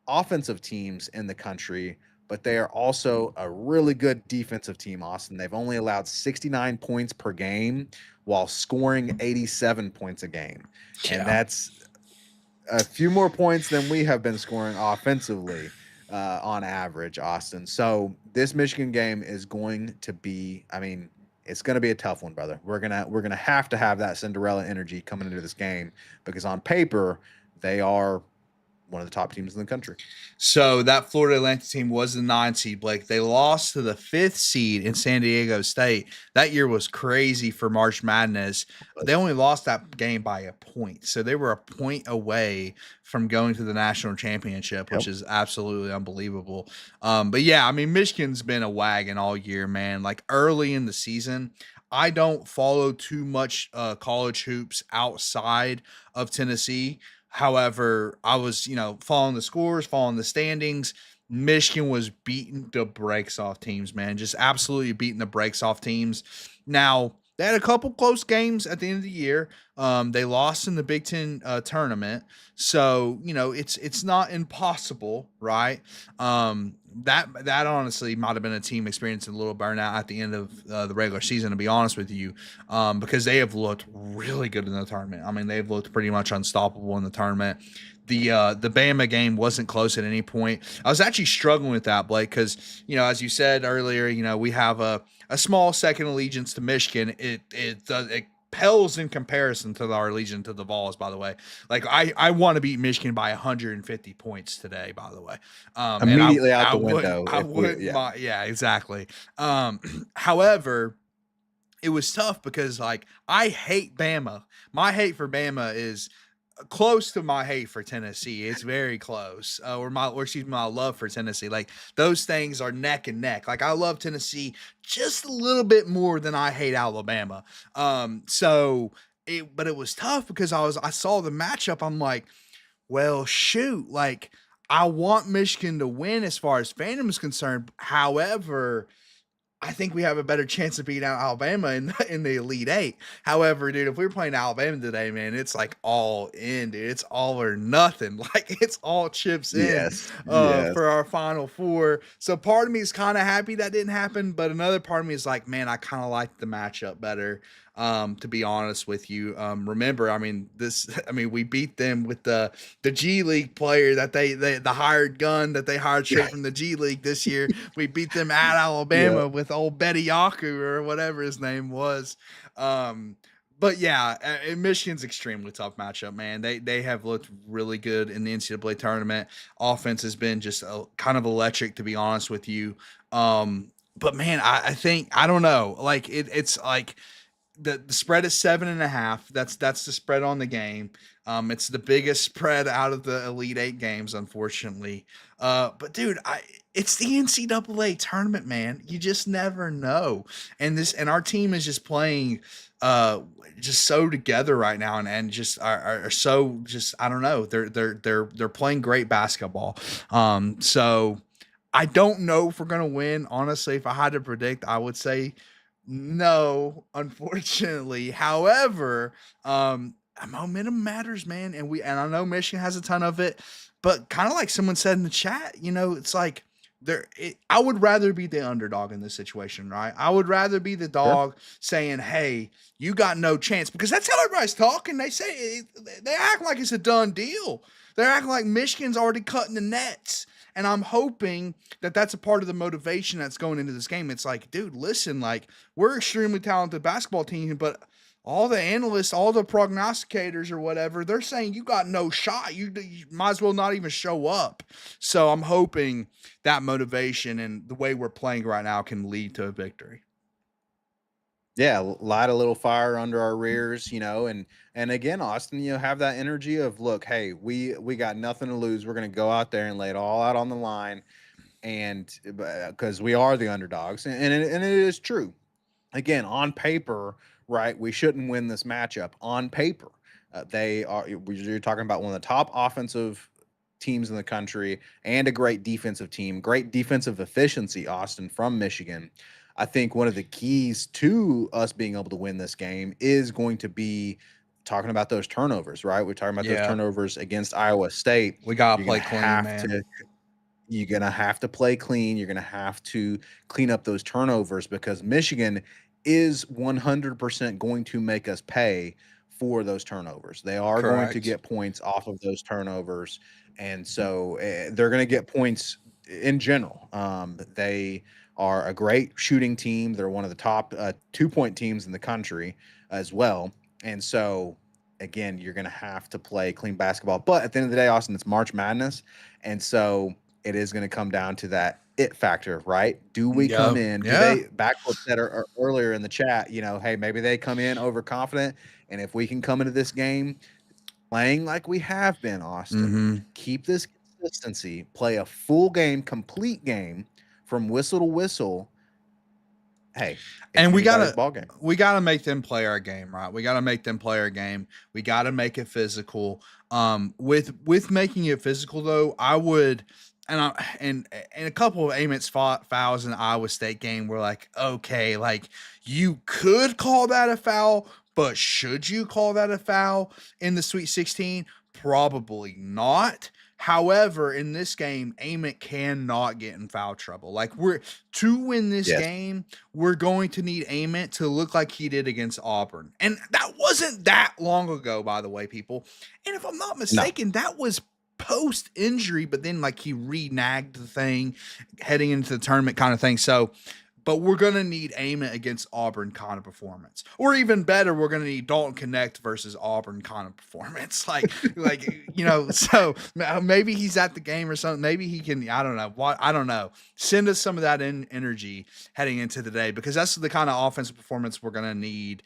offensive teams in the country, but they are also a really good defensive team, Austin. They've only allowed 69 points per game while scoring 87 points a game. And Yeah. that's a few more points than we have been scoring offensively on average, Austin. So this Michigan game is going to be, I mean, it's going to be a tough one, brother. We're gonna have to have that Cinderella energy coming into this game because on paper they are one of the top teams in the country. So that Florida Atlantic team was the 9 seed, Blake. They lost to the 5th seed in San Diego State. That year was crazy for March Madness. They only lost that game by a point. So they were a point away from going to the national championship, which Yep. is absolutely unbelievable. But yeah, I mean, Michigan's been a wagon all year, man. Like early in the season, I don't follow too much college hoops outside of Tennessee. However, I was, following the scores, following the standings. Michigan was beating the brakes off teams, man. Just absolutely beating the brakes off teams. Now, they had a couple close games at the end of the year. They lost in the Big Ten tournament, so it's not impossible, right? That honestly might have been a team experiencing a little burnout at the end of the regular season, to be honest with you, because they have looked really good in the tournament. I mean, they've looked pretty much unstoppable in the tournament. The Bama game wasn't close at any point. I was actually struggling with that, Blake, because as you said earlier, we have a small second allegiance to Michigan. It pales in comparison to our allegiance to the Vols, by the way. Like I want to beat Michigan by 150 points today, by the way. And Immediately out I the wouldn't window I if we, wouldn't yeah. mind, yeah, exactly. However, it was tough because I hate Bama. My hate for Bama is close to my hate for Tennessee. It's very close. Or excuse me, my love for Tennessee. Like those things are neck and neck. Like I love Tennessee just a little bit more than I hate Alabama. But it was tough because I saw the matchup. I'm like, well, shoot, like I want Michigan to win as far as fandom is concerned. However, I think we have a better chance of beating out Alabama in the Elite Eight. However, dude, if we were playing Alabama today, man, it's like all in, dude. It's all or nothing. Like it's all chips in Yes. Yes. for our Final Four. So part of me is kind of happy that didn't happen, but another part of me is like, man, I kind of like the matchup better. To be honest with you, remember, I mean, we beat them with the G League player that the hired gun that they hired Yeah. straight from the G League this year. We beat them at Yeah. Alabama with old Betty Yaku or whatever his name was. But yeah, Michigan's extremely tough matchup, man. They have looked really good in the NCAA tournament. Offense has been just kind of electric, to be honest with you. But man, I think I don't know. Like it's like the spread is 7.5. That's the spread on the game. It's the biggest spread out of the Elite Eight games, unfortunately. But dude, it's the NCAA tournament, man. You just never know. And our team is just playing just so together right now and just are so just I don't know. They're playing great basketball. So I don't know if we're gonna win. Honestly, if I had to predict, I would say no, unfortunately. However, momentum matters, man, and I know Michigan has a ton of it, but kind of like someone said in the chat, it's like I would rather be the underdog in this situation, right? I would rather be the Sure. dog saying, "Hey, you got no chance," because that's how everybody's talking. They act like it's a done deal. They're acting like Michigan's already cutting the nets. And I'm hoping that that's a part of the motivation that's going into this game. It's like, dude, listen, like we're extremely talented basketball team, but all the analysts, all the prognosticators or whatever, they're saying you got no shot. You might as well not even show up. So I'm hoping that motivation and the way we're playing right now can lead to a victory. Yeah, light a little fire under our rears, and again, Austin, have that energy of look, hey, we got nothing to lose. We're going to go out there and lay it all out on the line, and because we are the underdogs, and it is true. Again, on paper, right, we shouldn't win this matchup. On paper, you're talking about one of the top offensive teams in the country and a great defensive team, great defensive efficiency, Austin, from Michigan. I think one of the keys to us being able to win this game is going to be talking about those turnovers, right? We're talking about those Yeah, turnovers against Iowa State. we gotta You're gonna play clean, have man. to you're gonna have to play clean. You're gonna have to clean up those turnovers because Michigan is 100% going to make us pay for those turnovers. They are going to Correct. get points off of those turnovers, and so they're going to get points in general. They are a great shooting team. They're one of the top 2-point teams in the country as well, and so again, you're going to have to play clean basketball. But at the end of the day, Austin, it's March Madness, and so it is going to come down to that it factor, right? Do we come Yeah, in? Do yeah. they back what said earlier in the chat? Hey, maybe they come in overconfident, and if we can come into this game playing like we have been, Austin, Mm-hmm. keep this consistency, play a full game, complete game from whistle to whistle, hey, it's And anybody's ball game. we gotta make them play our game, right? We gotta make them play our game. We gotta make it physical. With making it physical though, I would and a couple of Amit's fouls in the Iowa State game were like, okay, like you could call that a foul, but should you call that a foul in the Sweet 16? Probably not. However, in this game, Amit cannot get in foul trouble. Like we're to win this Yes. game, we're going to need Ament to look like he did against Auburn. And that wasn't that long ago, by the way, people. And if I'm not No. mistaken, that was post injury, but then like he re-nagged the thing heading into the tournament kind of thing. So, but we're going to need Ament against Auburn kind of performance. Or even better, we're going to need Dalton Connect versus Auburn kind of performance. So maybe he's at the game or something. Maybe he can, I don't know. I don't know. Send us some of that energy heading into the day, because that's the kind of offensive performance we're going to need.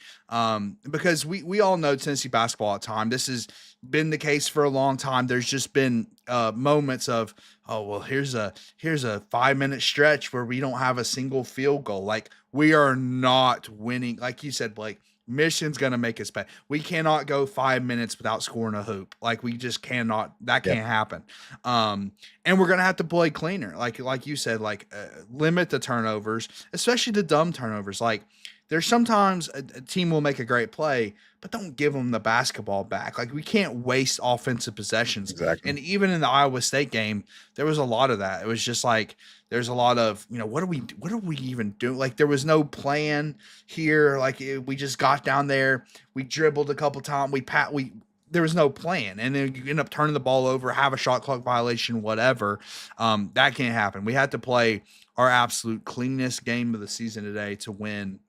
Because we all know Tennessee basketball at time. This has been the case for a long time. There's just been moments of, oh, well, here's a 5-minute stretch where we don't have a single field goal. Like we are not winning. Like you said, Blake, Michigan's going to make us pay. We cannot go 5 minutes without scoring a hoop. Like we just cannot, that can't happen. And we're going to have to play cleaner. Like you said, limit the turnovers, especially the dumb turnovers. Like there's sometimes a team will make a great play, but don't give them the basketball back. Like we can't waste offensive possessions. Exactly. And even in the Iowa State game, there was a lot of that. It was just like, there's a lot of, what are we even doing? Like there was no plan here. Like we just got down there, we dribbled a couple times, there was no plan. And then you end up turning the ball over, have a shot clock violation, whatever. That can't happen. We had to play our absolute cleanest game of the season today to win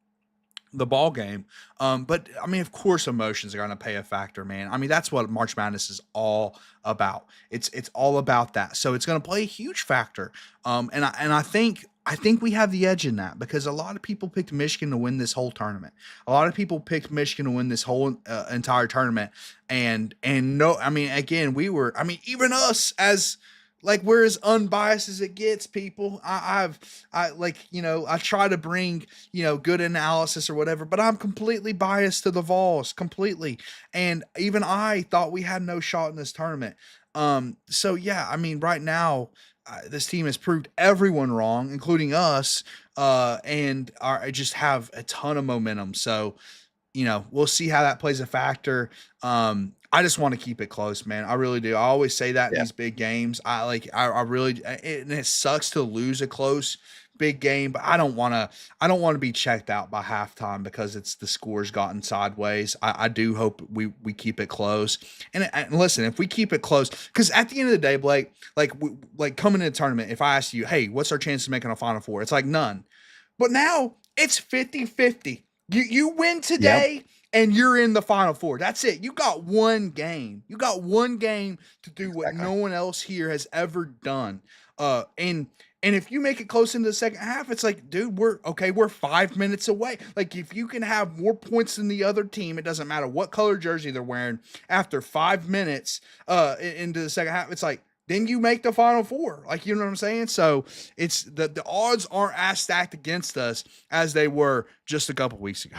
the ball game. But I mean, of course, emotions are going to play a factor, man. I mean, that's what March Madness is all about. It's all about that. So it's going to play a huge factor. And I think we have the edge in that, because a lot of people picked Michigan to win this whole tournament. A lot of people picked Michigan to win this whole entire tournament. And no, I mean, again, even us as, like, we're as unbiased as it gets, people. I try to bring, good analysis or whatever, but I'm completely biased to the Vols, completely. And even I thought we had no shot in this tournament. So yeah, I mean, right now, this team has proved everyone wrong, including us, and I just have a ton of momentum. So, we'll see how that plays a factor. I just want to keep it close, man. I really do. I always say that in these big games. I really, and it sucks to lose a close big game, but I don't want to be checked out by halftime because the score's gotten sideways. I do hope we keep it close. And listen, if we keep it close, because at the end of the day, Blake, like coming in the tournament, if I ask you, hey, what's our chance of making a Final Four? It's like none. But now it's 50-50. You win today and you're in the Final Four. That's it. You got one game. You got one game to do what no one else here has ever done. And if you make it close into the second half, it's like, dude, we're 5 minutes away. Like, if you can have more points than the other team, it doesn't matter what color jersey they're wearing, after 5 minutes into the second half, it's like, then you make the Final Four. Like, you know what I'm saying? So it's the odds aren't as stacked against us as they were just a couple weeks ago.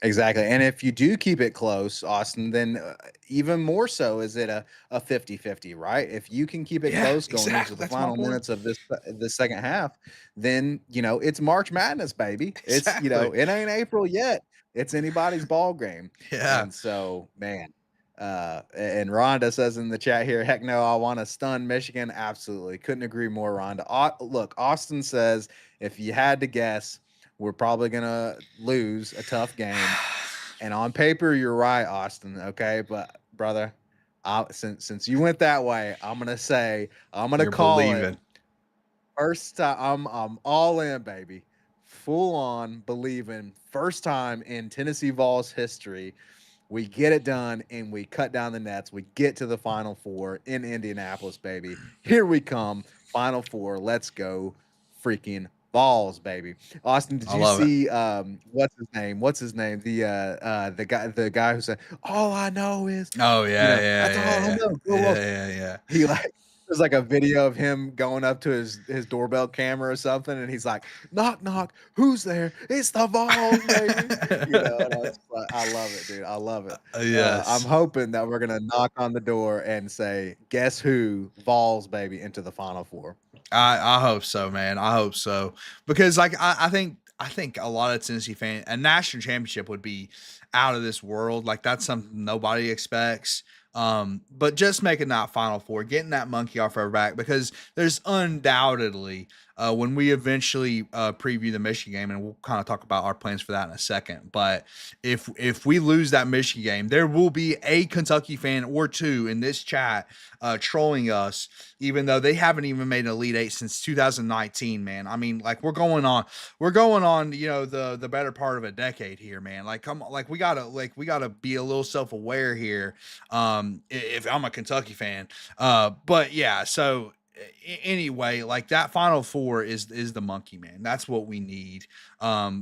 Exactly. And if you do keep it close, Austin, then even more so is it a 50-50, right? If you can keep it close going into the final minutes of the second half, then, it's March Madness, baby. Exactly. It's, it ain't April yet. It's anybody's ball game. Yeah. And so, man, and Rhonda says in the chat here, heck no, I want to stun Michigan. Absolutely. Couldn't agree more, Rhonda. Look, Austin says, if you had to guess, we're probably going to lose a tough game. And on paper, you're right, Austin. Okay. But brother, since you went that way, I'm going to call it. First time, I'm all in, baby. Full on believing. First time in Tennessee Vols history, we get it done and we cut down the nets. We get to the Final Four in Indianapolis, baby. Here we come. Final Four. Let's go. Freaking Vols, baby. Austin, did you see what's his name? The guy who said, all I know is that's all I know. yeah. He There's like a video of him going up to his doorbell camera or something, and he's like, "Knock, knock, who's there? It's the Vols, baby." You know, and I was just like, I love it, dude. I love it. I'm Yes. hoping that we're gonna knock on the door and say, "Guess who? Vols, baby, into the Final Four." I hope so, man. I hope so because like I think a lot of Tennessee fans a national championship would be out of this world. Like that's something nobody expects. But just making that Final Four, getting that monkey off our back because there's undoubtedly when we eventually preview the Michigan game, and we'll kind of talk about our plans for that in a second. But if we lose that Michigan game, there will be a Kentucky fan or two in this chat trolling us, even though they haven't even made an Elite Eight since 2019. Man, I mean, like we're going on, the better part of a decade here, man. Like, come on, like we gotta be a little self aware here. If I'm a Kentucky fan, but yeah, so anyway, like that Final Four is the monkey, man. That's what we need,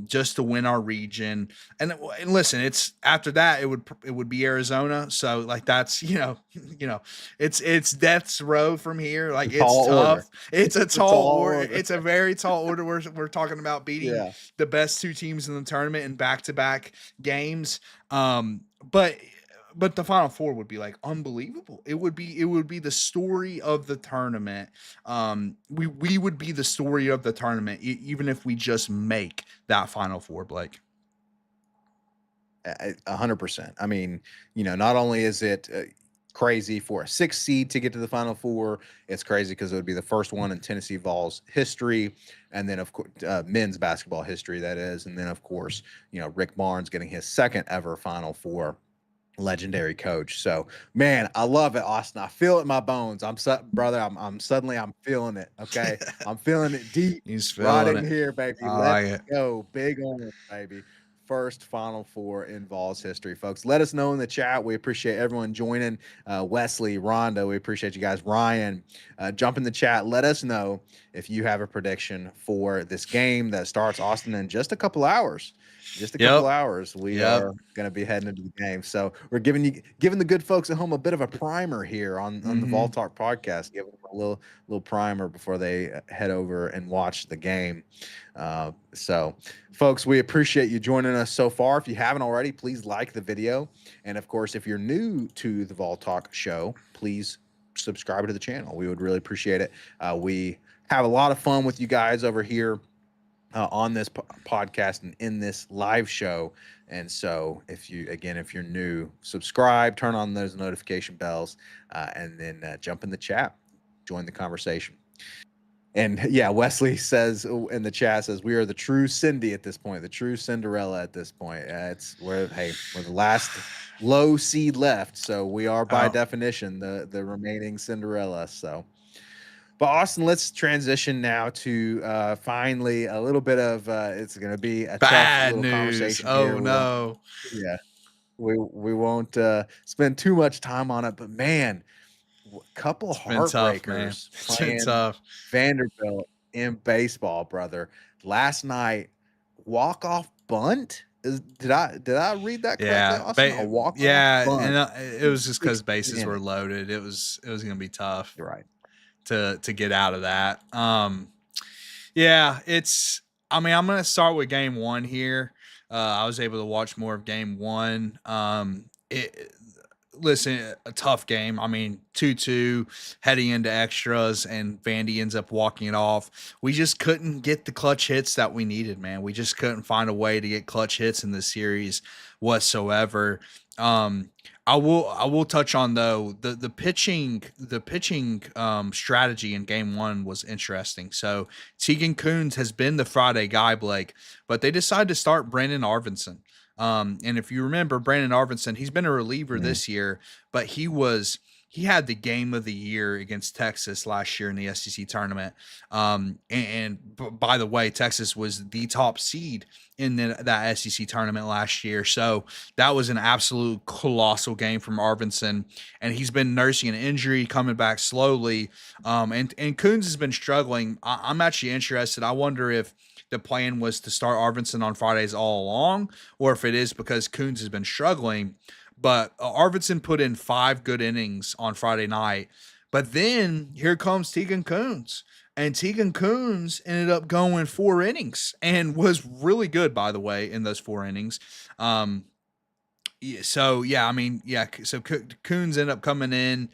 just to win our region. And listen, it's after that it would be Arizona. So like that's it's death's row from here. Like It's a it's tall order. tough. It's a It's a tall tall order. order. It's a very tall order. We're talking about beating Yeah. the best two teams in the tournament in back to back games. But the Final Four would be like unbelievable. It would be the story of the tournament. We would be the story of the tournament even if we just make that Final Four, Blake. 100%. I mean, not only is it crazy for a 6 seed to get to the Final Four, it's crazy because it would be the first one in Tennessee Vols history, and then of course men's basketball history, that is, and then of course Rick Barnes getting his second ever Final Four. Legendary coach. So man, I love it, Austin. I feel it in my bones. Brother. I'm suddenly I'm feeling it. Okay, I'm feeling it deep He's right feeling in it. here, baby. I Let's like it. go, big on baby. First Final Four in Vols history, folks. Let us know in the chat. We appreciate everyone joining. Wesley, Rhonda, we appreciate you guys. Ryan, jump in the chat. Let us know if you have a prediction for this game that starts, Austin, in just a couple hours. Just a couple Yep. hours, we Yep. are going to be heading into the game. So we're giving the good folks at home a bit of a primer here on the Vol Hmm. Talk podcast, giving them a little primer before they head over and watch the game. So, folks, we appreciate you joining us so far. If you haven't already, please like the video, and of course, if you're new to the Vol Talk show, please subscribe to the channel. We would really appreciate it. We have a lot of fun with you guys over here on this podcast and in this live show. And so if you're new, subscribe, turn on those notification bells, and then jump in the chat, join the conversation. And yeah, Wesley says in the chat, says we are the true Cindy at this point, the true Cinderella at this point. We're the last low seed left, so we are by Oh, definition the remaining Cinderella. So, but Austin, let's transition now to finally a little bit of it's going to be a tough bad little news. conversation here. Oh no. Yeah, we won't spend too much time on it, but man, couple It's been tough, man. heartbreakers It's been playing tough. Vanderbilt in baseball, brother. Last night, walk off bunt. Did I read that correctly, Yeah. Austin? A walk off Yeah, and bunt it in was the just cuz sixth bases were inning. loaded. It was going to be tough You're right. to get out of that. Yeah, I mean, I'm going to start with game 1 here. I was able to watch more of game 1. Listen, a tough game. I mean, 2-2 heading into extras, and Vandy ends up walking it off. We just couldn't get the clutch hits that we needed, man. We just couldn't find a way to get clutch hits in this series whatsoever. Um, I will touch on though the pitching strategy in game 1 was interesting. So Tegan Coons has been the Friday guy, Blake, but they decided to start Brandon Arvinson. And if you remember Brandon Arvinson, he's been a reliever Mm. this year, but he had the game of the year against Texas last year in the SEC tournament. By the way, Texas was the top seed in that SEC tournament last year. So that was an absolute colossal game from Arvinson. And he's been nursing an injury, coming back slowly. And Coons has been struggling. I'm actually interested. I wonder if the plan was to start Arvinson on Fridays all along, or if it is because Coons has been struggling. But Arvidsson put in 5 good innings on Friday night, But then here comes Tegan Coons. And Tegan Coons ended up going 4 innings and was really good, by the way, in those 4 innings. Um, yeah, so yeah, I mean, yeah. So Coons ended up coming in.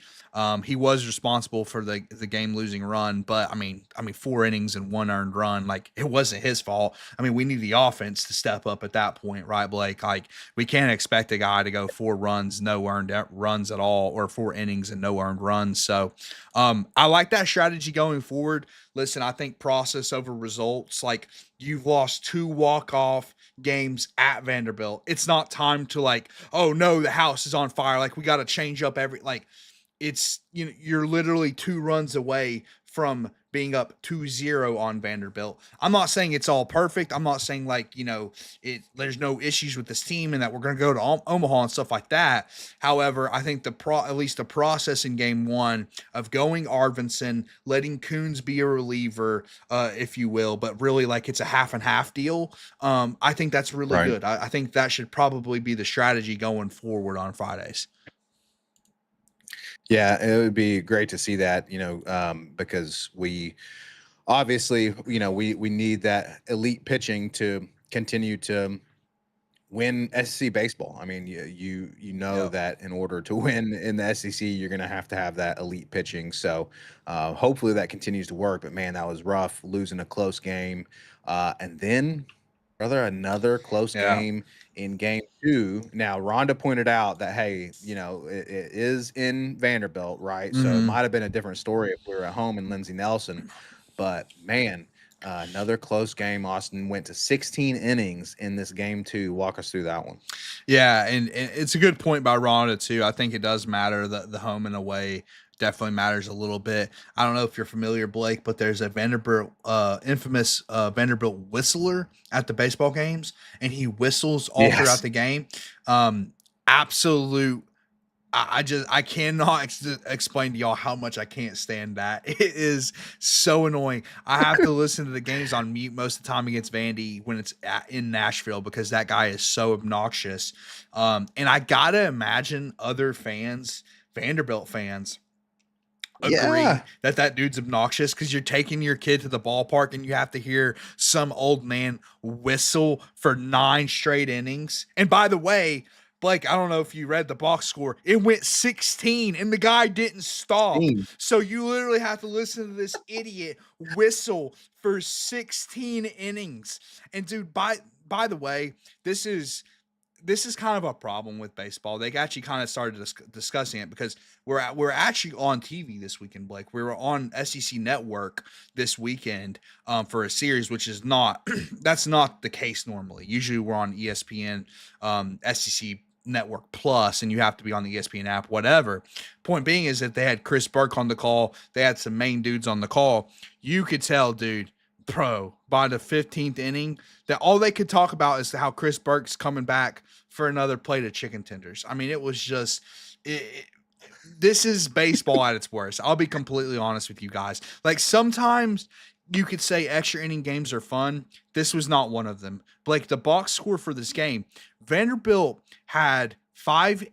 He was responsible for the game losing run, but I mean, 4 innings and 1 earned run, like it wasn't his fault. I mean, we need the offense to step up at that point, right, Blake? Like we can't expect a guy to go 4 runs, no earned runs at all, or 4 innings and no earned runs. So, I like that strategy going forward. Listen, I think process over results. Like you've lost 2 walk-off games at Vanderbilt. It's not time to like, oh no, the house is on fire. Like we got to change up like it's you're literally 2 runs away from being up 2-0 on Vanderbilt. I'm not saying it's all perfect. I'm not saying like, there's no issues with this team and that we're going to go to Omaha and stuff like that. However, I think at least the process in game 1 of going Arvinson, letting Coons be a reliever, if you will, but really like it's a half and half deal. I think that's really Right. good. I think that should probably be the strategy going forward on Fridays. Yeah, it would be great to see that, because we obviously, we need that elite pitching to continue to win SEC baseball. I mean, you know Yep. that in order to win in the SEC, you're going to have that elite pitching. So hopefully that continues to work. But man, that was rough losing a close game, and then brother, another close Yeah. game in game 2. Now, Rhonda pointed out that, hey, it is in Vanderbilt, right? So it Mhm. might have been a different story if we were at home in Lindsey Nelson. But man, another close game. Austin went to 16 innings in this game 2. Walk us through that one. Yeah, and it's a good point by Rhonda too. I think it does matter that the home and away definitely matters a little bit. I don't know if you're familiar, Blake, but there's a Vanderbilt, infamous Vanderbilt whistler at the baseball games, and he whistles all throughout Yes. the game. Um, absolute I cannot explain to y'all how much I can't stand that. It is so annoying. I have to listen to the games on mute most of the time against Vandy when it's in Nashville because that guy is so obnoxious. And I gotta imagine other fans, Vanderbilt fans, agree Yeah. that dude's obnoxious because you're taking your kid to the ballpark and you have to hear some old man whistle for 9 straight innings. And by the way, Blake, I don't know if you read the box score. It went 16 and the guy didn't stop. So you literally have to listen to this idiot whistle for 16 innings. And dude, by the way, this is kind of a problem with baseball. They actually kind of started discussing it because we're actually on TV this weekend, Blake. We were on SEC Network this weekend for a series, which is not that's not the case normally. Usually we're on ESPN, SEC Network Plus, and you have to be on the ESPN app, whatever. Point being is that they had Chris Burke on the call. They had some main dudes on the call. You could tell, dude, bro, by the 15th inning, that all they could talk about is how Chris Burke's coming back for another plate of chicken tenders. I mean, it was just this is baseball at its worst. I'll be completely honest with you guys. Like sometimes you could say extra inning games are fun. This was not one of them. Blake, the box score for this game, Vanderbilt had five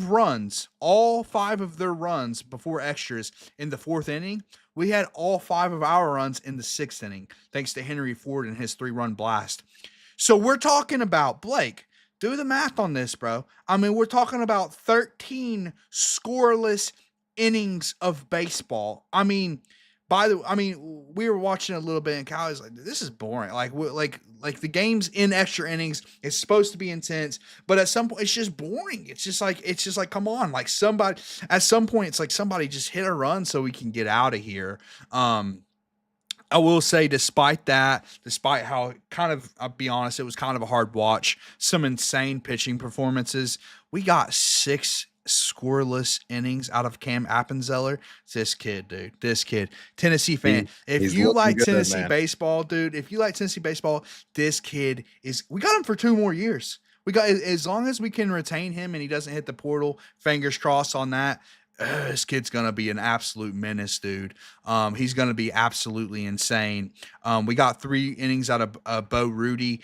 runs, all 5 of their runs before extras in the 4th inning. We had all 5 of our runs in the 6th inning, thanks to Henry Ford and his 3-run blast. So we're talking about, Blake, do the math on this, bro. I mean, we're talking about 13 scoreless innings of baseball. We were watching a little bit, and Kyle was like, "This is boring. Like the game's in extra innings. It's supposed to be intense, but at some point, it's just boring. It's just like, come on, like somebody. At some point, it's like somebody just hit a run so we can get out of here." I will say, despite how kind of, I'll be honest, it was kind of a hard watch. Some insane pitching performances. We got 6 scoreless innings out of Cam Appenzeller. This kid, dude. This kid. Tennessee fan. If He's you looking like good, Tennessee man. baseball, dude, if you like Tennessee baseball, this kid is, we got him for 2 more years. We got, as long as we can retain him and he doesn't hit the portal, fingers crossed on that. This kid's gonna be an absolute menace, dude. He's gonna be absolutely insane. We got 3 innings out of Bo Rudy.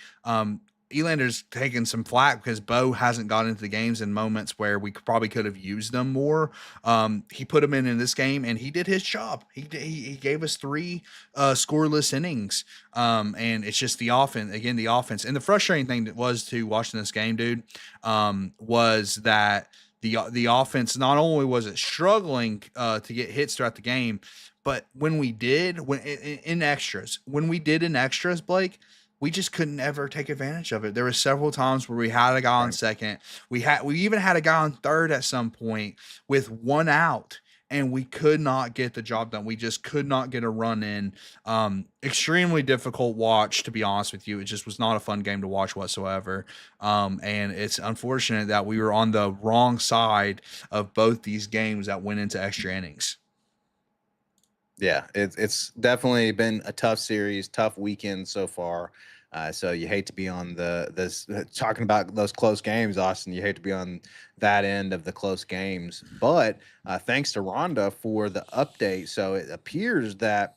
Elander's taking some flack because Bo hasn't got into the games in moments where we probably could have used them more. He put him in this game, and he did his job. He gave us three scoreless innings, and it's just the offense again. The offense, and the frustrating thing that was to watching this game, dude, was that the offense not only was it struggling to get hits throughout the game, but when we did in extras, when we did in extras, Blake, we just couldn't ever take advantage of it. There were several times where we had a guy on Right. second. We even had a guy on third at some point with one out, and we could not get the job done. We just could not get a run in. Extremely difficult watch, to be honest with you. It just was not a fun game to watch whatsoever. And it's unfortunate that we were on the wrong side of both these games that went into extra innings. Yeah, it's definitely been a tough series, tough weekend so far. So you hate to be on this talking about those close games, Austin. You hate to be on that end of the close games. But thanks to Rhonda for the update. So it appears that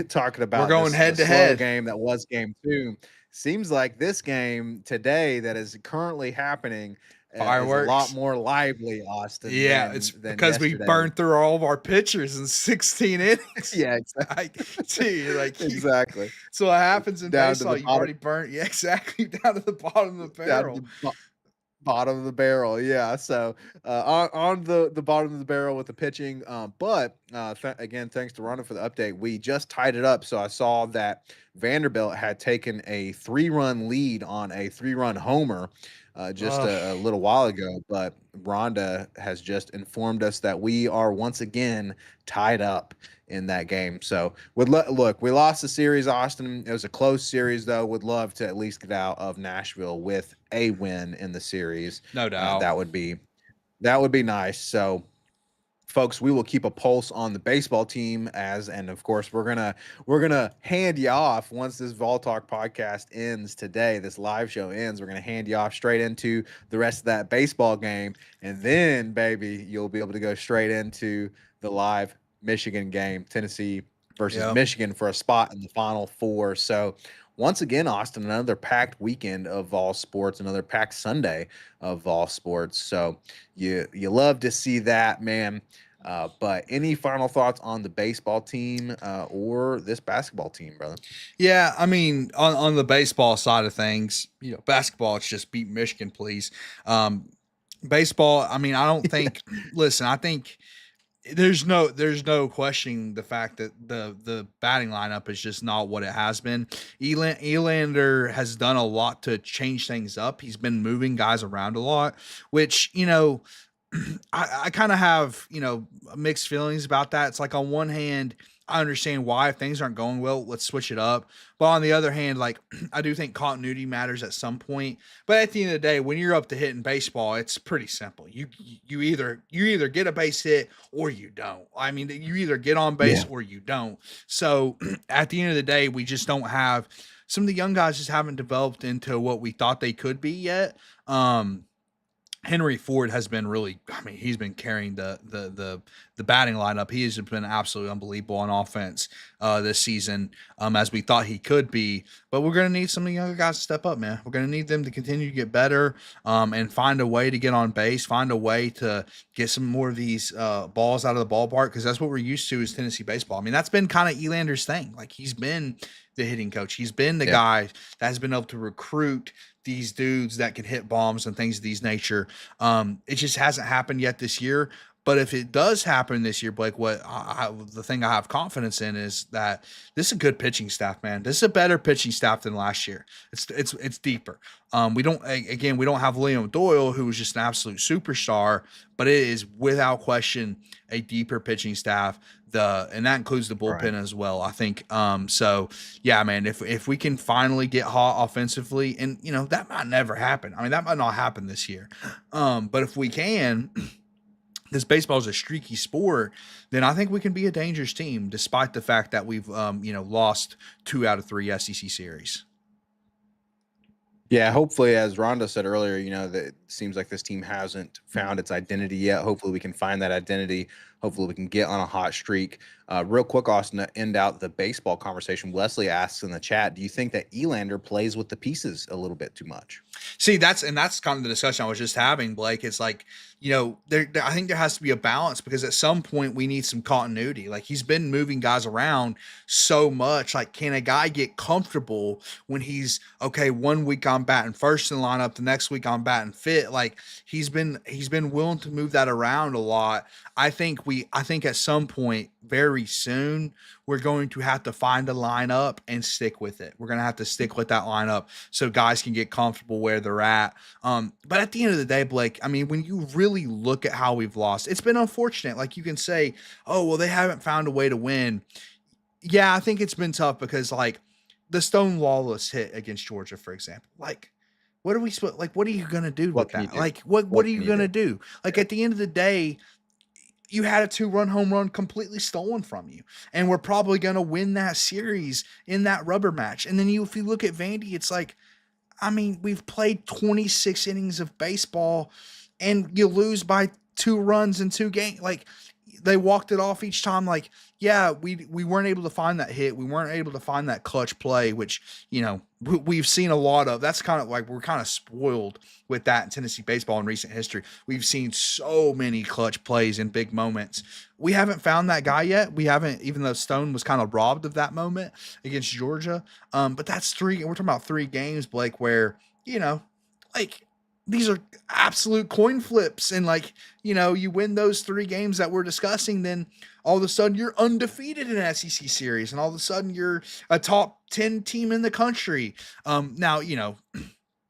talking We're about going this the head to slow head. game that was game two, seems like this game today that is currently happening is a lot Fireworks. more lively, Austin, Yeah, it's than because we yesterday. burned through all of our pitchers in 16 innings. Yeah, Like, gee, like you, exactly. so what happens in Down to baseball? the You've bottom. already burnt, yeah, exactly, down to the bottom of the Down to barrel. the bottom of the barrel, yeah. So on the bottom of the barrel with the pitching, but again, thanks to Rhonda for the update. We just tied it up, so I saw that Vanderbilt had taken a 3-run lead on a 3-run homer just Ugh. a little while ago. But Rhonda has just informed us that we are once again tied up in that game. So look, we lost the series, Austin. It was a close series, though. Would love to at least get out of Nashville with a win in the series. No doubt. That would be nice. So folks, we will keep a pulse on the baseball team and of course we're gonna hand you off once this Vol Talk podcast ends today. This live show ends. We're gonna hand you off straight into the rest of that baseball game, and then baby, you'll be able to go straight into the live Michigan game, Tennessee versus Yep. Michigan for a spot in the Final Four. So once again, Austin, another packed weekend of Vol sports, another packed Sunday of Vol sports. So you love to see that, man. But any final thoughts on the baseball team or this basketball team, brother? Yeah, I mean, on the baseball side of things, basketball, it's just beat Michigan, please. Baseball, I mean, I don't think. Listen, I think there's no questioning the fact that the batting lineup is just not what it has been. Elander has done a lot to change things up. He's been moving guys around a lot, which I kind of have mixed feelings about that. It's like on one hand, I understand why if things aren't going well, let's switch it up. But on the other hand, like I do think continuity matters at some point. But at the end of the day, when you're up to hit in baseball, it's pretty simple. You either get a base hit or you don't. I mean, you either get on base Yeah. or you don't. So at the end of the day, we just don't have some of the young guys just haven't developed into what we thought they could be yet. Henry Ford has been really, I mean, he's been carrying the batting lineup. He has been absolutely unbelievable on offense this season, as we thought he could be. But we're going to need some of the younger guys to step up, man. We're going to need them to continue to get better, and find a way to get on base, find a way to get some more of these balls out of the ballpark, because that's what we're used to as Tennessee baseball. I mean, that's been kind of Elander's thing. Like, he's been the hitting coach. He's been the Yeah. guy that has been able to recruit these dudes that can hit bombs and things of these nature. It just hasn't happened yet this year. But if it does happen this year, Blake, the thing I have confidence in is that this is a good pitching staff, man. This is a better pitching staff than last year. It's deeper. We don't have Liam Doyle, who was just an absolute superstar, but it is without question a deeper pitching staff. And that includes the bullpen Right. as well, I think. So yeah, man, if we can finally get hot offensively, and that might never happen. I mean, that might not happen this year. But if we can, this baseball is a streaky sport, then I think we can be a dangerous team, despite the fact that we've lost 2 out of 3 SEC series. Yeah, hopefully, as Rhonda said earlier, that it seems like this team hasn't found its identity yet. Hopefully, we can find that identity hopefully we can get on a hot streak. Real quick, Austin, to end out the baseball conversation, Wesley asks in the chat, do you think that Elander plays with the pieces a little bit too much? See, that's kind of the discussion I was just having, Blake. It's like, I think there has to be a balance because at some point we need some continuity. Like he's been moving guys around so much. Like, can a guy get comfortable when he's okay? 1 week I'm batting first in the lineup, the next week I'm batting fifth. Like he's been willing to move that around a lot. I think at some point very soon we're going to have to find a lineup and stick with it. We're going to have to stick with that lineup so guys can get comfortable where they're at. But at the end of the day, Blake, I mean, when you really look at how we've lost, it's been unfortunate. Like you can say, oh, well, they haven't found a way to win. Yeah, I think it's been tough because like the Stone Lawless hit against Georgia, for example, like what are we supposed like what are you gonna do What with can you that? do? Like what What are can you you do? gonna do? Like at the end of the day, you had a 2-run home run completely stolen from you. And we're probably going to win that series in that rubber match. And then if you look at Vandy, it's like, I mean, we've played 26 innings of baseball and you lose by 2 runs in 2 games. Like they walked it off each time. Like, yeah, we weren't able to find that hit. We weren't able to find that clutch play, which, we've seen a lot of. That's kind of like we're kind of spoiled with that in Tennessee baseball in recent history. We've seen so many clutch plays in big moments. We haven't found that guy yet. We haven't, even though Stone was kind of robbed of that moment against Georgia. But that's three. We're talking about 3 games, Blake, where like these are absolute coin flips, and like you win those 3 games that we're discussing, then all of a sudden you're undefeated in an SEC series, and all of a sudden you're a top 10 team in the country. Now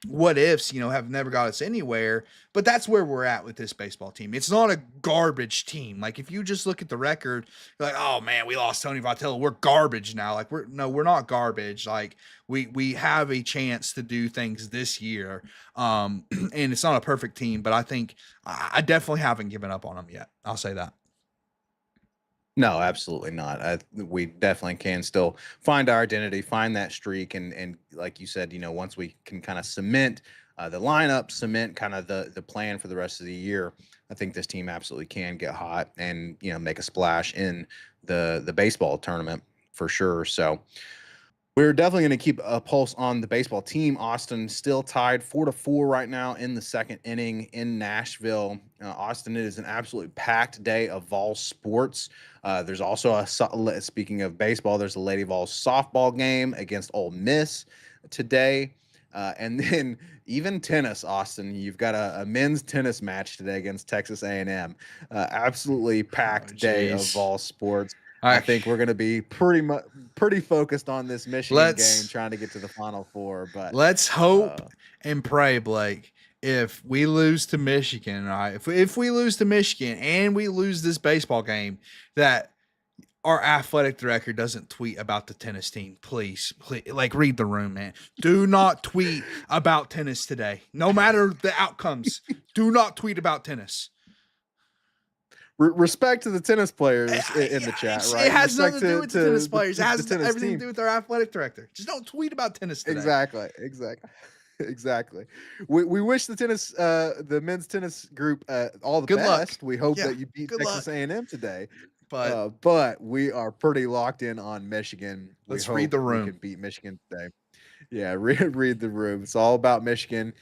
what ifs, have never got us anywhere, but that's where we're at with this baseball team. It's not a garbage team. Like if you just look at the record, you're like, oh man, we lost Tony Vitello. We're garbage now. Like we're not garbage. Like we have a chance to do things this year. And it's not a perfect team, but I think I definitely haven't given up on them yet. I'll say that. No, absolutely not. We definitely can still find our identity, find that streak, and like you said, once we can kind of cement the lineup, cement kind of the plan for the rest of the year, I think this team absolutely can get hot and make a splash in the baseball tournament for sure. So we're definitely going to keep a pulse on the baseball team. Austin still tied 4-4 right now in the second inning in Nashville. Austin, it is an absolutely packed day of Vols sports. There's also speaking of baseball, there's a Lady Vols softball game against Ole Miss today. And then even tennis, Austin, you've got a men's tennis match today against Texas A&M. Absolutely packed day of Vols sports. I think we're going to be pretty focused on this Michigan game, trying to get to the Final Four. But let's hope and pray, Blake. If we lose to Michigan, right? If we lose to Michigan and we lose this baseball game, that our athletic director doesn't tweet about the tennis team. Please, like read the room, man. Do not tweet about tennis today. No matter the outcomes, do not tweet about tennis. Respect to the tennis players in the chat, right? It has Respect nothing to do with the tennis players. It has everything team. to do with our athletic director. Just don't tweet about tennis today. Exactly. We wish the the men's tennis group all the best. Luck. We hope that you beat Texas A&M today. But we are pretty locked in on Michigan. Let's read the room. We can beat Michigan today. Yeah, read the room. It's all about Michigan.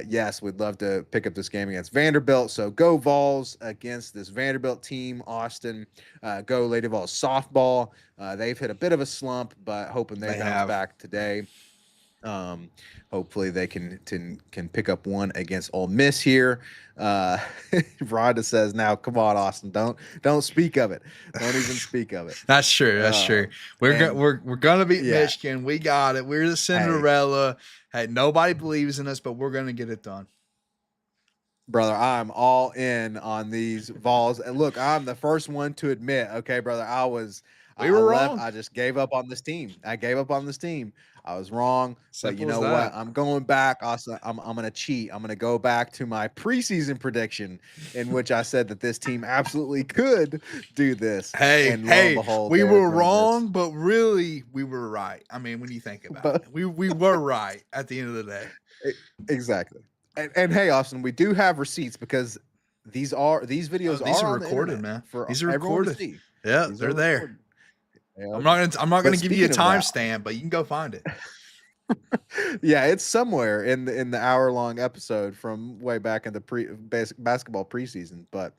Yes, we'd love to pick up this game against Vanderbilt. So go Vols against this Vanderbilt team. Austin, go Lady Vols softball. They've hit a bit of a slump, but hoping they bounce back today. Hopefully they can pick up one against Ole Miss here. Rhonda says, now come on, Austin, don't speak of it. Don't even speak of it. That's true. We're gonna beat Michigan. We got it. We're the Cinderella. Hey, nobody believes in us, but we're gonna get it done. Brother, I'm all in on these Vols. And look, I'm the first one to admit, okay, brother, we were wrong. I just gave up on this team. I was wrong. But you know what? I'm going back. Also, I'm going to cheat. I'm going to go back to my preseason prediction in which I said that this team absolutely could do this. Hey, we were wrong, but really we were right. I mean, when you think about it, we were right at the end of the day. Exactly. And hey, Austin, we do have receipts because these Oh, videos these are are on the recorded, internet man. for These are everyone to recorded. see. Yeah, These are they're there. recorded. Yep. I'm not But gonna give you a speaking of that, timestamp, but you can go find it. yeah, it's somewhere in the hour long episode from way back in the basketball preseason. But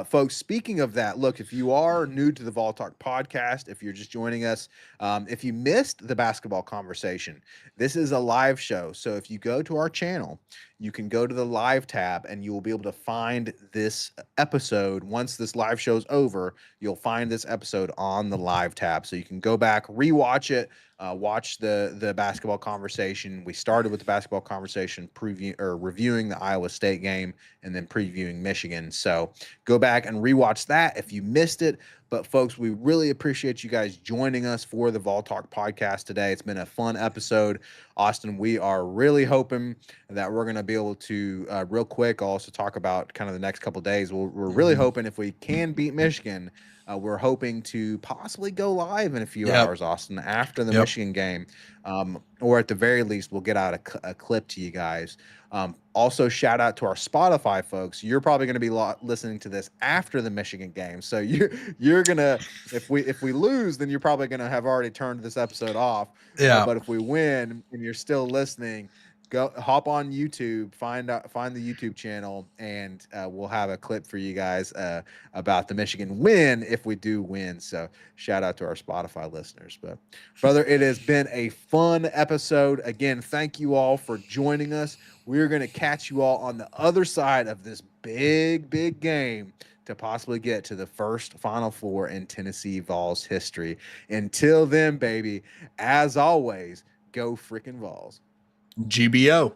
folks, speaking of that, look, if you are new to the Vol Talk podcast, if you're just joining us, if you missed the basketball conversation, this is a live show. So if you go to our channel, you can go to the live tab and you will be able to find this episode. Once this live show is over, you'll find this episode on the live tab. So you can go back, rewatch it, watch the basketball conversation. We started with the basketball conversation, reviewing the Iowa State game, and then previewing Michigan. So go back and rewatch that if you missed it. But folks, we really appreciate you guys joining us for the Vol Talk podcast today. It's been a fun episode. Austin, we are really hoping that we're going to be able to real quick also talk about kind of the next couple of days. We're really hoping if we can beat Michigan, we're hoping to possibly go live in a few Yep. hours, Austin, after the Yep. Michigan game, or at the very least, we'll get out a clip to you guys. Also, shout out to our Spotify folks. You're probably going to be listening to this after the Michigan game, so you're gonna, if we lose, then you're probably going to have already turned this episode off. Yeah. But if we win and you're still listening, go hop on YouTube, find the YouTube channel, and we'll have a clip for you guys about the Michigan win if we do win. So shout out to our Spotify listeners. But brother, it has been a fun episode. Again, thank you all for joining us. We're going to catch you all on the other side of this big game to possibly get to the first Final Four in Tennessee Vols history. Until then, baby, as always, go freaking Vols. GBO.